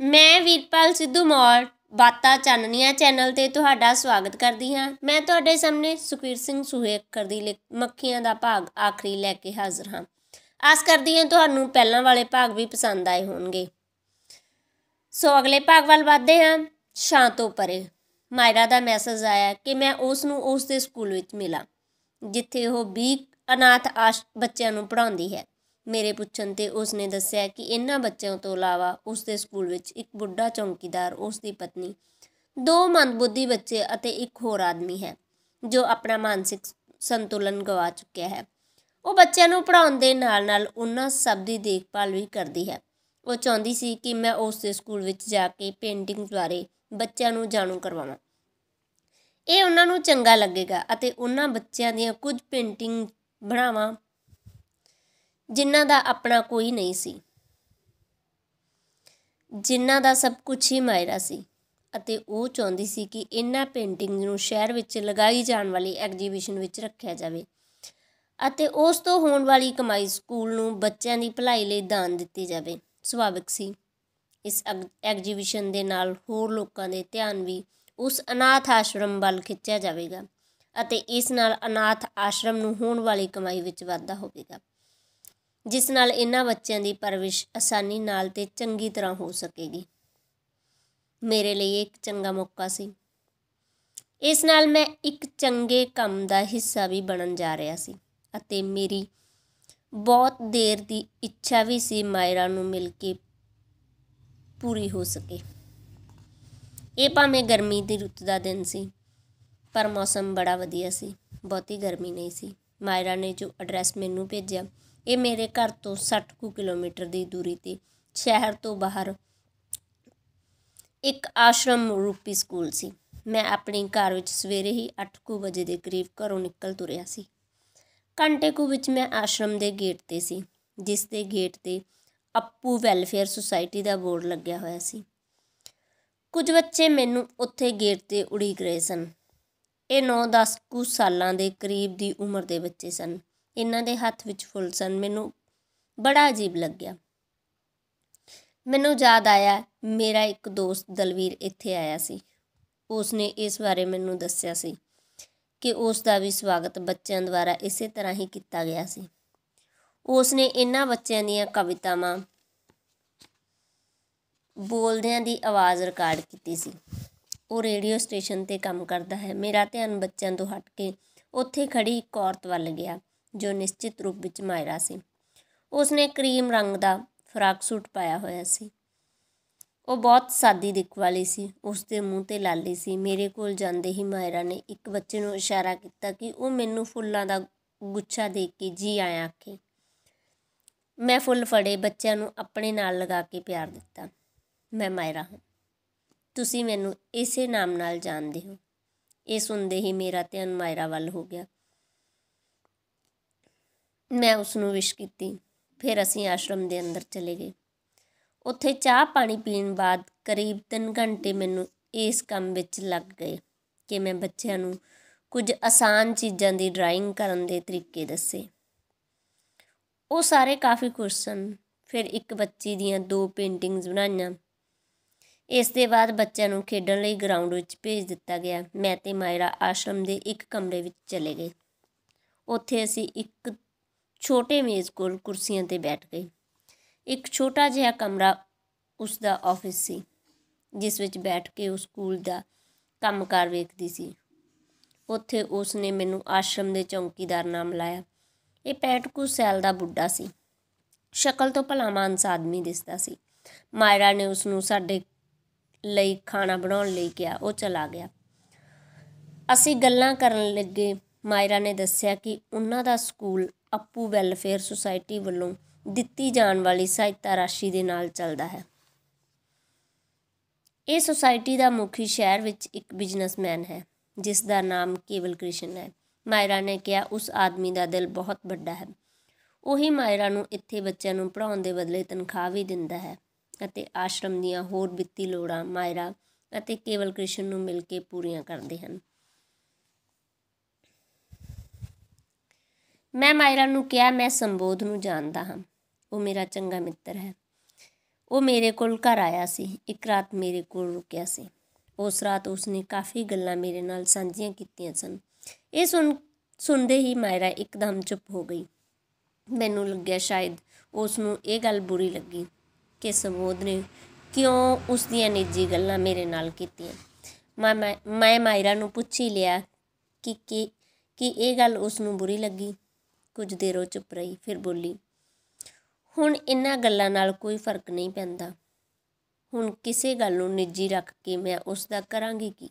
ਮੈਂ ਵੀਰਪਾਲ ਸਿੱਧੂ ਮੌੜ ਬਾਤਾਂ ਚਾਨਣੀਆਂ ਚੈਨਲ ਤੇ ਤੁਹਾਡਾ ਸਵਾਗਤ ਕਰਦੀ ਹਾਂ। ਮੈਂ ਤੁਹਾਡੇ ਸਾਹਮਣੇ ਸੁਖਵੀਰ ਸਿੰਘ ਸੂਹੇ ਅੱਖਰ ਦੀ ਮੱਖੀਆਂ ਦਾ ਭਾਗ ਆਖਰੀ ਲੈ ਕੇ ਹਾਜ਼ਰ ਹਾਂ। ਆਸ ਕਰਦੀ ਹਾਂ ਤੁਹਾਨੂੰ ਪਹਿਲਾਂ ਵਾਲੇ ਭਾਗ ਵੀ ਪਸੰਦ ਆਏ ਹੋਣਗੇ। ਸੋ ਅਗਲੇ ਭਾਗ ਵੱਲ ਵਧਦੇ ਹਾਂ। ਛਾਂ ਤੋਂ ਪਰੇ। ਮਾਇਰਾ ਦਾ ਮੈਸੇਜ ਆਇਆ ਕਿ ਮੈਂ ਉਸ ਨੂੰ ਉਸ ਦੇ ਸਕੂਲ ਵਿੱਚ ਮਿਲਾਂ ਜਿੱਥੇ ਉਹ 20 ਅਨਾਥ ਬੱਚਿਆਂ ਨੂੰ ਪੜ੍ਹਾਉਂਦੀ ਹੈ। ਮੇਰੇ ਪੁੱਛਣ 'ਤੇ ਉਸ ਨੇ ਦੱਸਿਆ ਕਿ ਇਹਨਾਂ ਬੱਚਿਆਂ ਤੋਂ ਇਲਾਵਾ ਉਸ ਦੇ ਸਕੂਲ ਵਿੱਚ ਇੱਕ ਬੁੱਢਾ ਚੌਂਕੀਦਾਰ, ਉਸ ਦੀ ਪਤਨੀ, 2 ਮੰਦਬੁੱਧੀ ਬੱਚੇ ਅਤੇ ਇੱਕ ਹੋਰ ਆਦਮੀ ਹੈ ਜੋ ਆਪਣਾ ਮਾਨਸਿਕ ਸੰਤੁਲਨ ਗਵਾ ਚੁੱਕਿਆ ਹੈ। ਉਹ ਬੱਚਿਆਂ ਨੂੰ ਪੜ੍ਹਾਉਣ ਦੇ ਨਾਲ ਨਾਲ ਉਹਨਾਂ ਸਭ ਦੀ ਦੇਖਭਾਲ ਵੀ ਕਰਦੀ ਹੈ। ਉਹ ਚਾਹੁੰਦੀ ਸੀ ਕਿ ਮੈਂ ਉਸ ਦੇ ਸਕੂਲ ਵਿੱਚ ਜਾ ਕੇ ਪੇਂਟਿੰਗ ਬਾਰੇ ਬੱਚਿਆਂ ਨੂੰ ਜਾਣੂ ਕਰਵਾਵਾਂ। ਇਹ ਉਹਨਾਂ ਨੂੰ ਚੰਗਾ ਲੱਗੇਗਾ ਅਤੇ ਉਹਨਾਂ ਬੱਚਿਆਂ ਦੀਆਂ ਕੁਝ ਪੇਂਟਿੰਗ ਬਣਾਵਾਂ ਜਿਨ੍ਹਾਂ ਦਾ ਆਪਣਾ ਕੋਈ ਨਹੀਂ ਸੀ, ਜਿਨ੍ਹਾਂ ਦਾ ਸਭ ਕੁਝ ਹੀ ਮਾਇਰਾ ਸੀ। ਅਤੇ ਉਹ ਚਾਹੁੰਦੀ ਸੀ ਕਿ ਇਹਨਾਂ ਪੇਂਟਿੰਗ ਨੂੰ ਸ਼ਹਿਰ ਵਿੱਚ ਲਗਾਈ ਜਾਣ ਵਾਲੀ ਐਗਜ਼ੀਬਿਸ਼ਨ ਵਿੱਚ ਰੱਖਿਆ ਜਾਵੇ ਅਤੇ ਉਸ ਤੋਂ ਹੋਣ ਵਾਲੀ ਕਮਾਈ ਸਕੂਲ ਨੂੰ ਬੱਚਿਆਂ ਦੀ ਭਲਾਈ ਲਈ ਦਾਨ ਦਿੱਤੀ ਜਾਵੇ। ਸੁਭਾਵਿਕ ਸੀ, ਇਸ ਐਗਜ਼ੀਬਿਸ਼ਨ ਦੇ ਨਾਲ ਹੋਰ ਲੋਕਾਂ ਦੇ ਧਿਆਨ ਵੀ ਉਸ ਅਨਾਥ ਆਸ਼ਰਮ ਵੱਲ ਖਿੱਚਿਆ ਜਾਵੇਗਾ ਅਤੇ ਇਸ ਨਾਲ ਅਨਾਥ ਆਸ਼ਰਮ ਨੂੰ ਹੋਣ ਵਾਲੀ ਕਮਾਈ ਵਿੱਚ ਵਾਧਾ ਹੋਵੇਗਾ, ਜਿਸ ਨਾਲ ਇਹਨਾਂ ਬੱਚਿਆਂ ਦੀ ਪਰਵਰਿਸ਼ ਆਸਾਨੀ ਨਾਲ ਤੇ ਚੰਗੀ ਤਰ੍ਹਾਂ ਹੋ ਸਕੇਗੀ। ਮੇਰੇ ਲਈ ਇੱਕ ਚੰਗਾ ਮੌਕਾ ਸੀ। ਇਸ ਨਾਲ ਮੈਂ ਇੱਕ ਚੰਗੇ ਕੰਮ ਦਾ ਹਿੱਸਾ ਵੀ ਬਣਨ ਜਾ ਰਿਹਾ ਸੀ ਅਤੇ ਮੇਰੀ ਬਹੁਤ ਦੇਰ ਦੀ ਇੱਛਾ ਵੀ ਸੀ ਮਾਇਰਾ ਨੂੰ ਮਿਲ ਕੇ ਪੂਰੀ ਹੋ ਸਕੇ। ਇਹ ਭਾਵੇਂ ਗਰਮੀ ਦੀ ਰੁੱਤ ਦਾ ਦਿਨ ਸੀ, ਪਰ ਮੌਸਮ ਬੜਾ ਵਧੀਆ ਸੀ, ਬਹੁਤੀ ਗਰਮੀ ਨਹੀਂ ਸੀ। ਮਾਇਰਾ ਨੇ ਜੋ ਐਡਰੈਸ ਮੈਨੂੰ ਭੇਜਿਆ, ਇਹ ਮੇਰੇ ਘਰ ਤੋਂ 60 ਕੁ ਕਿਲੋਮੀਟਰ ਦੀ ਦੂਰੀ 'ਤੇ ਸ਼ਹਿਰ ਤੋਂ ਬਾਹਰ ਇੱਕ ਆਸ਼ਰਮ ਰੂਪੀ ਸਕੂਲ ਸੀ। ਮੈਂ ਆਪਣੀ ਕਾਰ ਵਿੱਚ ਸਵੇਰੇ ਹੀ 8 ਕੁ ਵਜੇ ਦੇ ਕਰੀਬ ਘਰੋਂ ਨਿਕਲ ਤੁਰਿਆ ਸੀ। ਘੰਟੇ ਕੁ ਵਿੱਚ ਮੈਂ ਆਸ਼ਰਮ ਦੇ ਗੇਟ 'ਤੇ ਸੀ, ਜਿਸ ਦੇ ਗੇਟ 'ਤੇ ਅੱਪੂ ਵੈਲਫੇਅਰ ਸੁਸਾਇਟੀ ਦਾ ਬੋਰਡ ਲੱਗਿਆ ਹੋਇਆ ਸੀ। ਕੁਝ ਬੱਚੇ ਮੈਨੂੰ ਉੱਥੇ ਗੇਟ 'ਤੇ ਉਡੀਕ ਰਹੇ ਸਨ। ਇਹ 9-10 ਕੁ ਸਾਲਾਂ ਦੇ ਕਰੀਬ ਦੀ ਉਮਰ ਦੇ ਬੱਚੇ ਸਨ। ਇਹਨਾਂ ਦੇ ਹੱਥ ਵਿੱਚ ਫੁੱਲ ਸਨ। ਮੈਨੂੰ ਬੜਾ ਅਜੀਬ ਲੱਗਿਆ। ਮੈਨੂੰ ਯਾਦ ਆਇਆ, ਮੇਰਾ ਇੱਕ ਦੋਸਤ ਦਲਵੀਰ ਇੱਥੇ ਆਇਆ ਸੀ। ਉਸ ਨੇ ਇਸ ਬਾਰੇ ਮੈਨੂੰ ਦੱਸਿਆ ਸੀ ਕਿ ਉਸ ਦਾ ਵੀ ਸਵਾਗਤ ਬੱਚਿਆਂ ਦੁਆਰਾ ਇਸੇ ਤਰ੍ਹਾਂ ਹੀ ਕੀਤਾ ਗਿਆ ਸੀ। ਉਸ ਨੇ ਇਹਨਾਂ ਬੱਚਿਆਂ ਦੀਆਂ ਕਵਿਤਾਵਾਂ ਬੋਲਦਿਆਂ ਦੀ ਆਵਾਜ਼ ਰਿਕਾਰਡ ਕੀਤੀ ਸੀ। ਉਹ ਰੇਡੀਓ ਸਟੇਸ਼ਨ 'ਤੇ ਕੰਮ ਕਰਦਾ ਹੈ। ਮੇਰਾ ਧਿਆਨ ਬੱਚਿਆਂ ਤੋਂ ਹਟ ਕੇ ਉੱਥੇ ਖੜ੍ਹੀ ਇੱਕ ਔਰਤ ਵੱਲ ਗਿਆ ਜੋ ਨਿਸ਼ਚਿਤ ਰੂਪ ਵਿੱਚ ਮਾਇਰਾ ਸੀ। ਉਸ ਨੇ ਕਰੀਮ ਰੰਗ ਦਾ ਫਰਾਕ ਸੂਟ ਪਾਇਆ ਹੋਇਆ ਸੀ। ਉਹ ਬਹੁਤ ਸਾਦੀ ਦਿੱਖ ਵਾਲੀ ਸੀ। ਉਸ ਦੇ ਮੂੰਹ 'ਤੇ ਲਾਲੀ ਸੀ। ਮੇਰੇ ਕੋਲ ਜਾਂਦੇ ਹੀ ਮਾਇਰਾ ਨੇ ਇੱਕ ਬੱਚੇ ਨੂੰ ਇਸ਼ਾਰਾ ਕੀਤਾ ਕਿ ਉਹ ਮੈਨੂੰ ਫੁੱਲਾਂ ਦਾ ਗੁੱਛਾ ਦੇ ਕੇ ਜੀ ਆਇਆਂ ਆਖੇ। ਮੈਂ ਫੁੱਲ ਫੜੇ, ਬੱਚਿਆਂ ਨੂੰ ਆਪਣੇ ਨਾਲ ਲਗਾ ਕੇ ਪਿਆਰ ਦਿੱਤਾ। ਮੈਂ ਮਾਇਰਾ ਹਾਂ। ਤੁਸੀਂ ਮੈਨੂੰ ਇਸੇ ਨਾਮ ਨਾਲ ਜਾਣਦੇ ਹੋ। ਇਹ ਸੁਣਦੇ ਹੀ ਮੇਰਾ ਧਿਆਨ ਮਾਇਰਾ ਵੱਲ ਹੋ ਗਿਆ। ਮੈਂ ਉਸ ਨੂੰ ਵਿਸ਼ ਕੀਤੀ। ਫਿਰ ਅਸੀਂ ਆਸ਼ਰਮ ਦੇ ਅੰਦਰ ਚਲੇ ਗਏ। ਉੱਥੇ ਚਾਹ ਪਾਣੀ ਪੀਣ ਬਾਅਦ ਕਰੀਬ 3 ਘੰਟੇ ਮੈਨੂੰ ਇਸ ਕੰਮ ਵਿੱਚ ਲੱਗ ਗਏ ਕਿ ਮੈਂ ਬੱਚਿਆਂ ਨੂੰ ਕੁਝ ਆਸਾਨ ਚੀਜ਼ਾਂ ਦੀ ਡਰਾਇੰਗ ਕਰਨ ਦੇ ਤਰੀਕੇ ਦੱਸੇ। ਉਹ ਸਾਰੇ ਕਾਫੀ ਖੁਸ਼ ਸਨ। ਫਿਰ ਇੱਕ ਬੱਚੀ ਦੀਆਂ 2 ਪੇਂਟਿੰਗਸ ਬਣਾਈਆਂ। ਇਸ ਦੇ ਬਾਅਦ ਬੱਚਿਆਂ ਨੂੰ ਖੇਡਣ ਲਈ ਗਰਾਊਂਡ ਵਿੱਚ ਭੇਜ ਦਿੱਤਾ ਗਿਆ। ਮੈਂ ਤੇ ਮਾਇਰਾ ਆਸ਼ਰਮ ਦੇ ਇੱਕ ਕਮਰੇ ਵਿੱਚ ਚਲੇ ਗਏ। ਉੱਥੇ ਅਸੀਂ ਇੱਕ ਛੋਟੇ ਮੇਜ਼ ਕੋਲ ਕੁਰਸੀਆਂ 'ਤੇ ਬੈਠ ਗਏ। ਇੱਕ ਛੋਟਾ ਜਿਹਾ ਕਮਰਾ ਉਸ ਦਾ ਆਫਿਸ ਸੀ, ਜਿਸ ਵਿੱਚ ਬੈਠ ਕੇ ਉਹ ਸਕੂਲ ਦਾ ਕੰਮਕਾਰ ਵੇਖਦੀ ਸੀ। ਉੱਥੇ ਉਸ ਨੇ ਮੈਨੂੰ ਆਸ਼ਰਮ ਦੇ ਚੌਂਕੀਦਾਰ ਨਾਮ ਲਾਇਆ। ਇਹ 65 ਕੁ ਸਾਲ ਦਾ ਬੁੱਢਾ ਸੀ। ਸ਼ਕਲ ਤੋਂ ਭਲਾ ਮਾਨਸ ਆਦਮੀ ਦਿਸਦਾ ਸੀ। ਮਾਇਰਾ ਨੇ ਉਸ ਨੂੰ ਸਾਡੇ ਲਈ ਖਾਣਾ ਬਣਾਉਣ ਲਈ ਕਿਹਾ। ਉਹ ਚਲਾ ਗਿਆ। ਅਸੀਂ ਗੱਲਾਂ ਕਰਨ ਲੱਗੇ। ਮਾਇਰਾ ਨੇ ਦੱਸਿਆ ਕਿ ਉਹਨਾਂ ਦਾ ਸਕੂਲ ਅੱਪੂ ਵੈਲਫੇਅਰ ਸੁਸਾਇਟੀ ਵੱਲੋਂ ਦਿੱਤੀ ਜਾਣ ਵਾਲੀ ਸਹਾਇਤਾ ਰਾਸ਼ੀ ਦੇ ਨਾਲ ਚੱਲਦਾ ਹੈ। ਇਹ ਸੁਸਾਇਟੀ ਦਾ ਮੁਖੀ ਸ਼ਹਿਰ ਵਿੱਚ ਇੱਕ ਬਿਜ਼ਨਸਮੈਨ ਹੈ ਜਿਸ ਦਾ ਨਾਮ ਕੇਵਲ ਕ੍ਰਿਸ਼ਨ ਹੈ। ਮਾਇਰਾ ਨੇ ਕਿਹਾ, ਉਸ ਆਦਮੀ ਦਾ ਦਿਲ ਬਹੁਤ ਵੱਡਾ ਹੈ। ਉਹੀ ਮਾਇਰਾ ਨੂੰ ਇੱਥੇ ਬੱਚਿਆਂ ਨੂੰ ਪੜ੍ਹਾਉਣ ਦੇ ਬਦਲੇ ਤਨਖਾਹ ਵੀ ਦਿੰਦਾ ਹੈ ਅਤੇ ਆਸ਼ਰਮ ਦੀਆਂ ਹੋਰ ਵਿੱਤੀ ਲੋੜਾਂ ਮਾਇਰਾ ਅਤੇ ਕੇਵਲ ਕ੍ਰਿਸ਼ਨ ਨੂੰ ਮਿਲ ਕੇ ਪੂਰੀਆਂ ਕਰਦੇ ਹਨ। ਮੈਂ ਮਾਇਰਾ ਨੂੰ ਕਿਹਾ, ਮੈਂ ਸੰਬੋਧ ਨੂੰ ਜਾਣਦਾ ਹਾਂ। ਉਹ ਮੇਰਾ ਚੰਗਾ ਮਿੱਤਰ ਹੈ। ਉਹ ਮੇਰੇ ਕੋਲ ਘਰ ਆਇਆ ਸੀ। ਇੱਕ ਰਾਤ ਮੇਰੇ ਕੋਲ ਰੁਕਿਆ ਸੀ। ਉਸ ਰਾਤ ਉਸਨੇ ਕਾਫੀ ਗੱਲਾਂ ਮੇਰੇ ਨਾਲ ਸਾਂਝੀਆਂ ਕੀਤੀਆਂ ਸਨ। ਇਹ ਸੁਣਦੇ ਹੀ ਮਾਇਰਾ ਇੱਕਦਮ ਚੁੱਪ ਹੋ ਗਈ। ਮੈਨੂੰ ਲੱਗਿਆ ਸ਼ਾਇਦ ਉਸ ਨੂੰ ਇਹ ਗੱਲ ਬੁਰੀ ਲੱਗੀ ਕਿ ਸੁਬੋਧ ਨੇ ਕਿਉਂ ਉਸ ਦੀਆਂ ਨਿੱਜੀ ਗੱਲਾਂ ਮੇਰੇ ਨਾਲ ਕੀਤੀਆਂ। ਮੈਂ ਮਾਇਰਾ ਨੂੰ ਪੁੱਛ ਹੀ ਲਿਆ ਕਿ ਇਹ ਗੱਲ ਉਸ ਨੂੰ ਬੁਰੀ ਲੱਗੀ। ਕੁਝ ਦੇਰ ਉਹ ਚੁੱਪ ਰਹੀ, ਫਿਰ ਬੋਲੀ, ਹੁਣ ਇਹਨਾਂ ਗੱਲਾਂ ਨਾਲ ਕੋਈ ਫਰਕ ਨਹੀਂ ਪੈਂਦਾ। ਹੁਣ ਕਿਸੇ ਗੱਲ ਨੂੰ ਨਿੱਜੀ ਰੱਖ ਕੇ ਮੈਂ ਉਸ ਦਾ ਕਰਾਂਗੀ ਕੀ?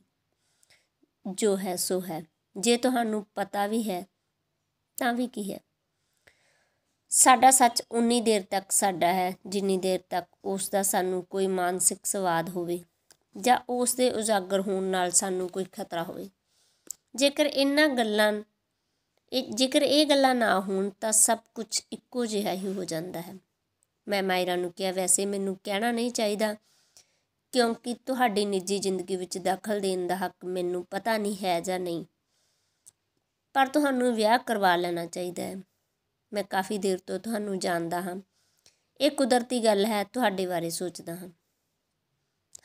ਜੋ ਹੈ ਸੋ ਹੈ। ਜੇ ਤੁਹਾਨੂੰ ਪਤਾ ਵੀ ਹੈ ਤਾਂ ਵੀ ਕੀ ਹੈ? ਸਾਡਾ ਸੱਚ ਉਨੀ ਦੇਰ ਤੱਕ ਸਾਡਾ ਹੈ ਜਿੰਨੀ ਦੇਰ ਤੱਕ ਉਸ ਦਾ ਸਾਨੂੰ ਕੋਈ ਮਾਨਸਿਕ ਸਵਾਦ ਹੋਵੇ ਜਾਂ ਉਸ ਦੇ ਉਜਾਗਰ ਹੋਣ ਨਾਲ ਸਾਨੂੰ ਕੋਈ ਖਤਰਾ ਹੋਵੇ। ਜੇਕਰ ਇਹ ਗੱਲਾਂ ਨਾ ਹੋਣ ਤਾਂ ਸਭ ਕੁਝ ਇੱਕੋ ਜਿਹਾ ਹੀ ਹੋ ਜਾਂਦਾ ਹੈ। ਮੈਂ ਮਾਇਰਾ ਨੂੰ ਕਿਹਾ, ਵੈਸੇ ਮੈਨੂੰ ਕਹਿਣਾ ਨਹੀਂ ਚਾਹੀਦਾ ਕਿਉਂਕਿ ਤੁਹਾਡੀ ਨਿੱਜੀ ਜ਼ਿੰਦਗੀ ਵਿੱਚ ਦਖਲ ਦੇਣ ਦਾ ਹੱਕ ਮੈਨੂੰ ਪਤਾ ਨਹੀਂ ਹੈ ਜਾਂ ਨਹੀਂ, ਪਰ ਤੁਹਾਨੂੰ ਵਿਆਹ ਕਰਵਾ ਲੈਣਾ ਚਾਹੀਦਾ ਹੈ। ਮੈਂ ਕਾਫੀ ਦੇਰ ਤੋਂ ਤੁਹਾਨੂੰ ਜਾਣਦਾ ਹਾਂ। ਇਹ ਕੁਦਰਤੀ ਗੱਲ ਹੈ, ਤੁਹਾਡੇ ਬਾਰੇ ਸੋਚਦਾ ਹਾਂ।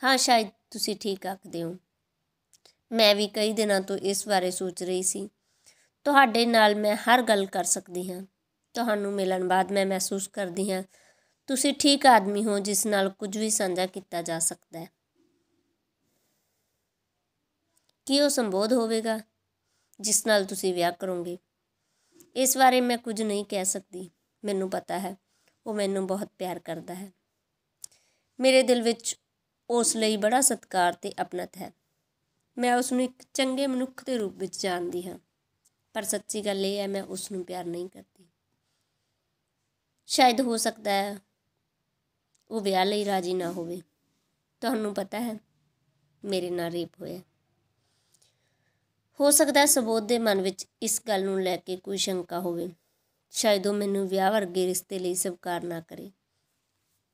ਹਾਂ, ਸ਼ਾਇਦ ਤੁਸੀਂ ਠੀਕ ਆਖਦੇ ਹੋ। ਮੈਂ ਵੀ ਕਈ ਦਿਨਾਂ ਤੋਂ ਇਸ ਬਾਰੇ ਸੋਚ ਰਹੀ ਸੀ। ਤੁਹਾਡੇ ਨਾਲ ਮੈਂ ਹਰ ਗੱਲ ਕਰ ਸਕਦੀ ਹਾਂ। ਤੁਹਾਨੂੰ ਮਿਲਣ ਬਾਅਦ ਮੈਂ ਮਹਿਸੂਸ ਕਰਦੀ ਹਾਂ ਤੁਸੀਂ ਠੀਕ ਆਦਮੀ ਹੋ ਜਿਸ ਨਾਲ ਕੁਝ ਵੀ ਸਾਂਝਾ ਕੀਤਾ ਜਾ ਸਕਦਾ ਹੈ। ਕੀ ਉਹ ਸੰਬੋਧ ਹੋਵੇਗਾ ਜਿਸ ਨਾਲ ਤੁਸੀਂ ਵਿਆਹ ਕਰੋਗੇ? ਇਸ ਬਾਰੇ ਮੈਂ ਕੁਝ ਨਹੀਂ ਕਹਿ ਸਕਦੀ। ਮੈਨੂੰ ਪਤਾ ਹੈ ਉਹ ਮੈਨੂੰ ਬਹੁਤ ਪਿਆਰ ਕਰਦਾ ਹੈ। ਮੇਰੇ ਦਿਲ ਵਿੱਚ ਉਸ ਲਈ ਬੜਾ ਸਤਿਕਾਰ ਤੇ ਅਪਣਤ ਹੈ। ਮੈਂ ਉਸ ਨੂੰ ਇੱਕ ਚੰਗੇ ਮਨੁੱਖ ਦੇ ਰੂਪ ਵਿੱਚ ਜਾਣਦੀ ਹਾਂ, ਪਰ ਸੱਚੀ ਗੱਲ ਇਹ ਹੈ ਮੈਂ ਉਸ ਨੂੰ ਪਿਆਰ ਨਹੀਂ ਕਰਦੀ। ਸ਼ਾਇਦ ਹੋ ਸਕਦਾ ਹੈ ਉਹ ਵਿਆਹ ਲਈ ਰਾਜੀ ਨਾ ਹੋਵੇ। ਤੁਹਾਨੂੰ ਪਤਾ ਹੈ ਮੇਰੇ ਨਾਲ ਰੇਪ ਹੋਇਆ। ਹੋ ਸਕਦਾ ਸੁਬੋਧ ਦੇ ਮਨ ਵਿੱਚ ਇਸ ਗੱਲ ਨੂੰ ਲੈ ਕੇ ਕੋਈ ਸ਼ੰਕਾ ਹੋਵੇ। ਸ਼ਾਇਦ ਉਹ ਮੈਨੂੰ ਵਿਆਹ ਵਰਗੇ ਰਿਸ਼ਤੇ ਲਈ ਸਵੀਕਾਰ ਨਾ ਕਰੇ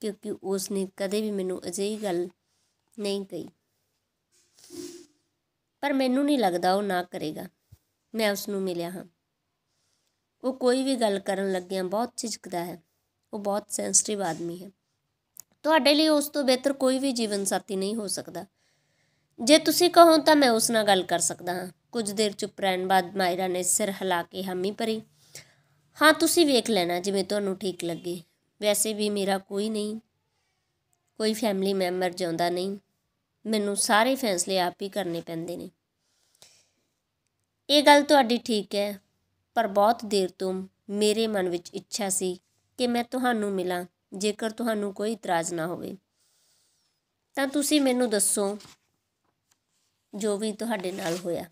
ਕਿਉਂਕਿ ਉਸ ਨੇ ਕਦੇ ਵੀ ਮੈਨੂੰ ਅਜਿਹੀ ਗੱਲ ਨਹੀਂ ਕਹੀ, ਪਰ ਮੈਨੂੰ ਨਹੀਂ ਲੱਗਦਾ ਉਹ ਨਾ ਕਰੇਗਾ। ਮੈਂ ਉਸ ਨੂੰ ਮਿਲਿਆ ਹਾਂ। ਉਹ ਕੋਈ ਵੀ ਗੱਲ ਕਰਨ ਲੱਗਿਆਂ ਬਹੁਤ ਝਿਜਕਦਾ ਹੈ। ਉਹ ਬਹੁਤ ਸੈਂਸਿਟਿਵ ਆਦਮੀ ਹੈ। ਤੁਹਾਡੇ ਲਈ ਉਸ ਤੋਂ ਬਿਹਤਰ ਕੋਈ ਵੀ ਜੀਵਨ ਸਾਥੀ ਨਹੀਂ ਹੋ ਸਕਦਾ। ਜੇ ਤੁਸੀਂ ਕਹੋ ਤਾਂ ਮੈਂ ਉਸ ਨਾਲ ਗੱਲ ਕਰ ਸਕਦਾ ਹਾਂ। ਕੁਝ ਦੇਰ ਚੁੱਪ ਰਹਿਣ ਬਾਅਦ ਮਾਇਰਾ ਨੇ ਸਿਰ ਹਿਲਾ ਕੇ ਹਾਮੀ ਭਰੀ। ਹਾਂ, ਤੁਸੀਂ ਵੇਖ ਲੈਣਾ ਜਿਵੇਂ ਤੁਹਾਨੂੰ ਠੀਕ ਲੱਗੇ। ਵੈਸੇ ਵੀ ਮੇਰਾ ਕੋਈ ਫੈਮਿਲੀ ਮੈਂਬਰ ਜਿਉਂਦਾ ਨਹੀਂ। ਮੈਨੂੰ ਸਾਰੇ ਫੈਸਲੇ ਆਪ ਹੀ ਕਰਨੇ ਪੈਂਦੇ ਨੇ। ਇਹ ਗੱਲ ਤੁਹਾਡੀ ਠੀਕ ਹੈ, ਪਰ ਬਹੁਤ ਦੇਰ ਤੋਂ ਮੇਰੇ ਮਨ ਵਿੱਚ ਇੱਛਾ ਸੀ ਕਿ ਮੈਂ ਤੁਹਾਨੂੰ ਮਿਲਾਂ। ਜੇਕਰ ਤੁਹਾਨੂੰ ਕੋਈ ਇਤਰਾਜ਼ ਨਾ ਹੋਵੇ ਤਾਂ ਤੁਸੀਂ ਮੈਨੂੰ ਦੱਸੋ ਜੋ ਵੀ ਤੁਹਾਡੇ ਨਾਲ ਹੋਇਆ।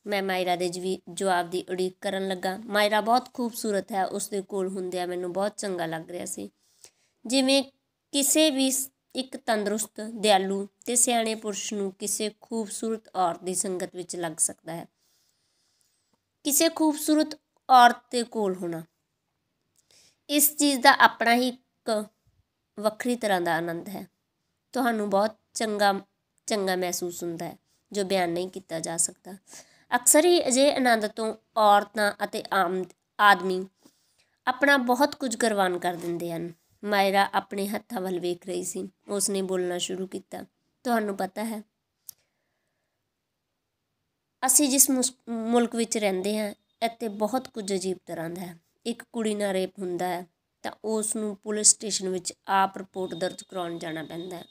ਮੈਂ ਮਾਇਰਾ ਦੇ ਜਵਾਬ ਦੀ ਉਡੀਕ ਕਰਨ ਲੱਗਾ। ਮਾਇਰਾ ਬਹੁਤ ਖੂਬਸੂਰਤ ਹੈ। ਉਸ ਦੇ ਕੋਲ ਹੁੰਦਿਆਂ ਮੈਨੂੰ ਬਹੁਤ ਚੰਗਾ ਲੱਗ ਰਿਹਾ ਸੀ, ਜਿਵੇਂ ਕਿਸੇ ਵੀ ਇੱਕ ਤੰਦਰੁਸਤ, ਦਿਆਲੂ ਤੇ ਸਿਆਣੇ ਪੁਰਸ਼ ਨੂੰ ਕਿਸੇ ਖੂਬਸੂਰਤ ਔਰਤ ਦੀ ਸੰਗਤ ਵਿੱਚ ਲੱਗ ਸਕਦਾ ਹੈ। ਕਿਸੇ ਖੂਬਸੂਰਤ ਔਰਤ ਦੇ ਕੋਲ ਹੋਣਾ, ਇਸ ਚੀਜ਼ ਦਾ ਆਪਣਾ ਹੀ ਇੱਕ ਵੱਖਰੀ ਤਰ੍ਹਾਂ ਦਾ ਆਨੰਦ ਹੈ। ਤੁਹਾਨੂੰ ਬਹੁਤ ਚੰਗਾ ਮਹਿਸੂਸ ਹੁੰਦਾ ਹੈ ਜੋ ਬਿਆਨ ਨਹੀਂ ਕੀਤਾ ਜਾ ਸਕਦਾ। ਅਕਸਰ ਹੀ ਅਜਿਹੇ ਆਨੰਦ ਤੋਂ ਔਰਤਾਂ ਅਤੇ ਆਮ ਆਦਮੀ ਆਪਣਾ ਬਹੁਤ ਕੁਝ ਕੁਰਬਾਨ ਕਰ ਦਿੰਦੇ ਹਨ। ਮਾਇਰਾ ਆਪਣੇ ਹੱਥਾਂ ਵੱਲ ਵੇਖ ਰਹੀ ਸੀ। ਉਸ ਨੇ ਬੋਲਣਾ ਸ਼ੁਰੂ ਕੀਤਾ, ਤੁਹਾਨੂੰ ਪਤਾ ਹੈ ਅਸੀਂ ਜਿਸ ਮੁਲਕ ਵਿੱਚ ਰਹਿੰਦੇ ਹਾਂ ਇੱਥੇ ਬਹੁਤ ਕੁਝ ਅਜੀਬ ਤਰ੍ਹਾਂ ਦਾ ਹੈ। ਇੱਕ ਕੁੜੀ ਨਾਲ ਰੇਪ ਹੁੰਦਾ ਹੈ ਤਾਂ ਉਸ ਨੂੰ ਪੁਲਿਸ ਸਟੇਸ਼ਨ ਵਿੱਚ ਆਪ ਰਿਪੋਰਟ ਦਰਜ ਕਰਾਉਣ ਜਾਣਾ ਪੈਂਦਾ ਹੈ,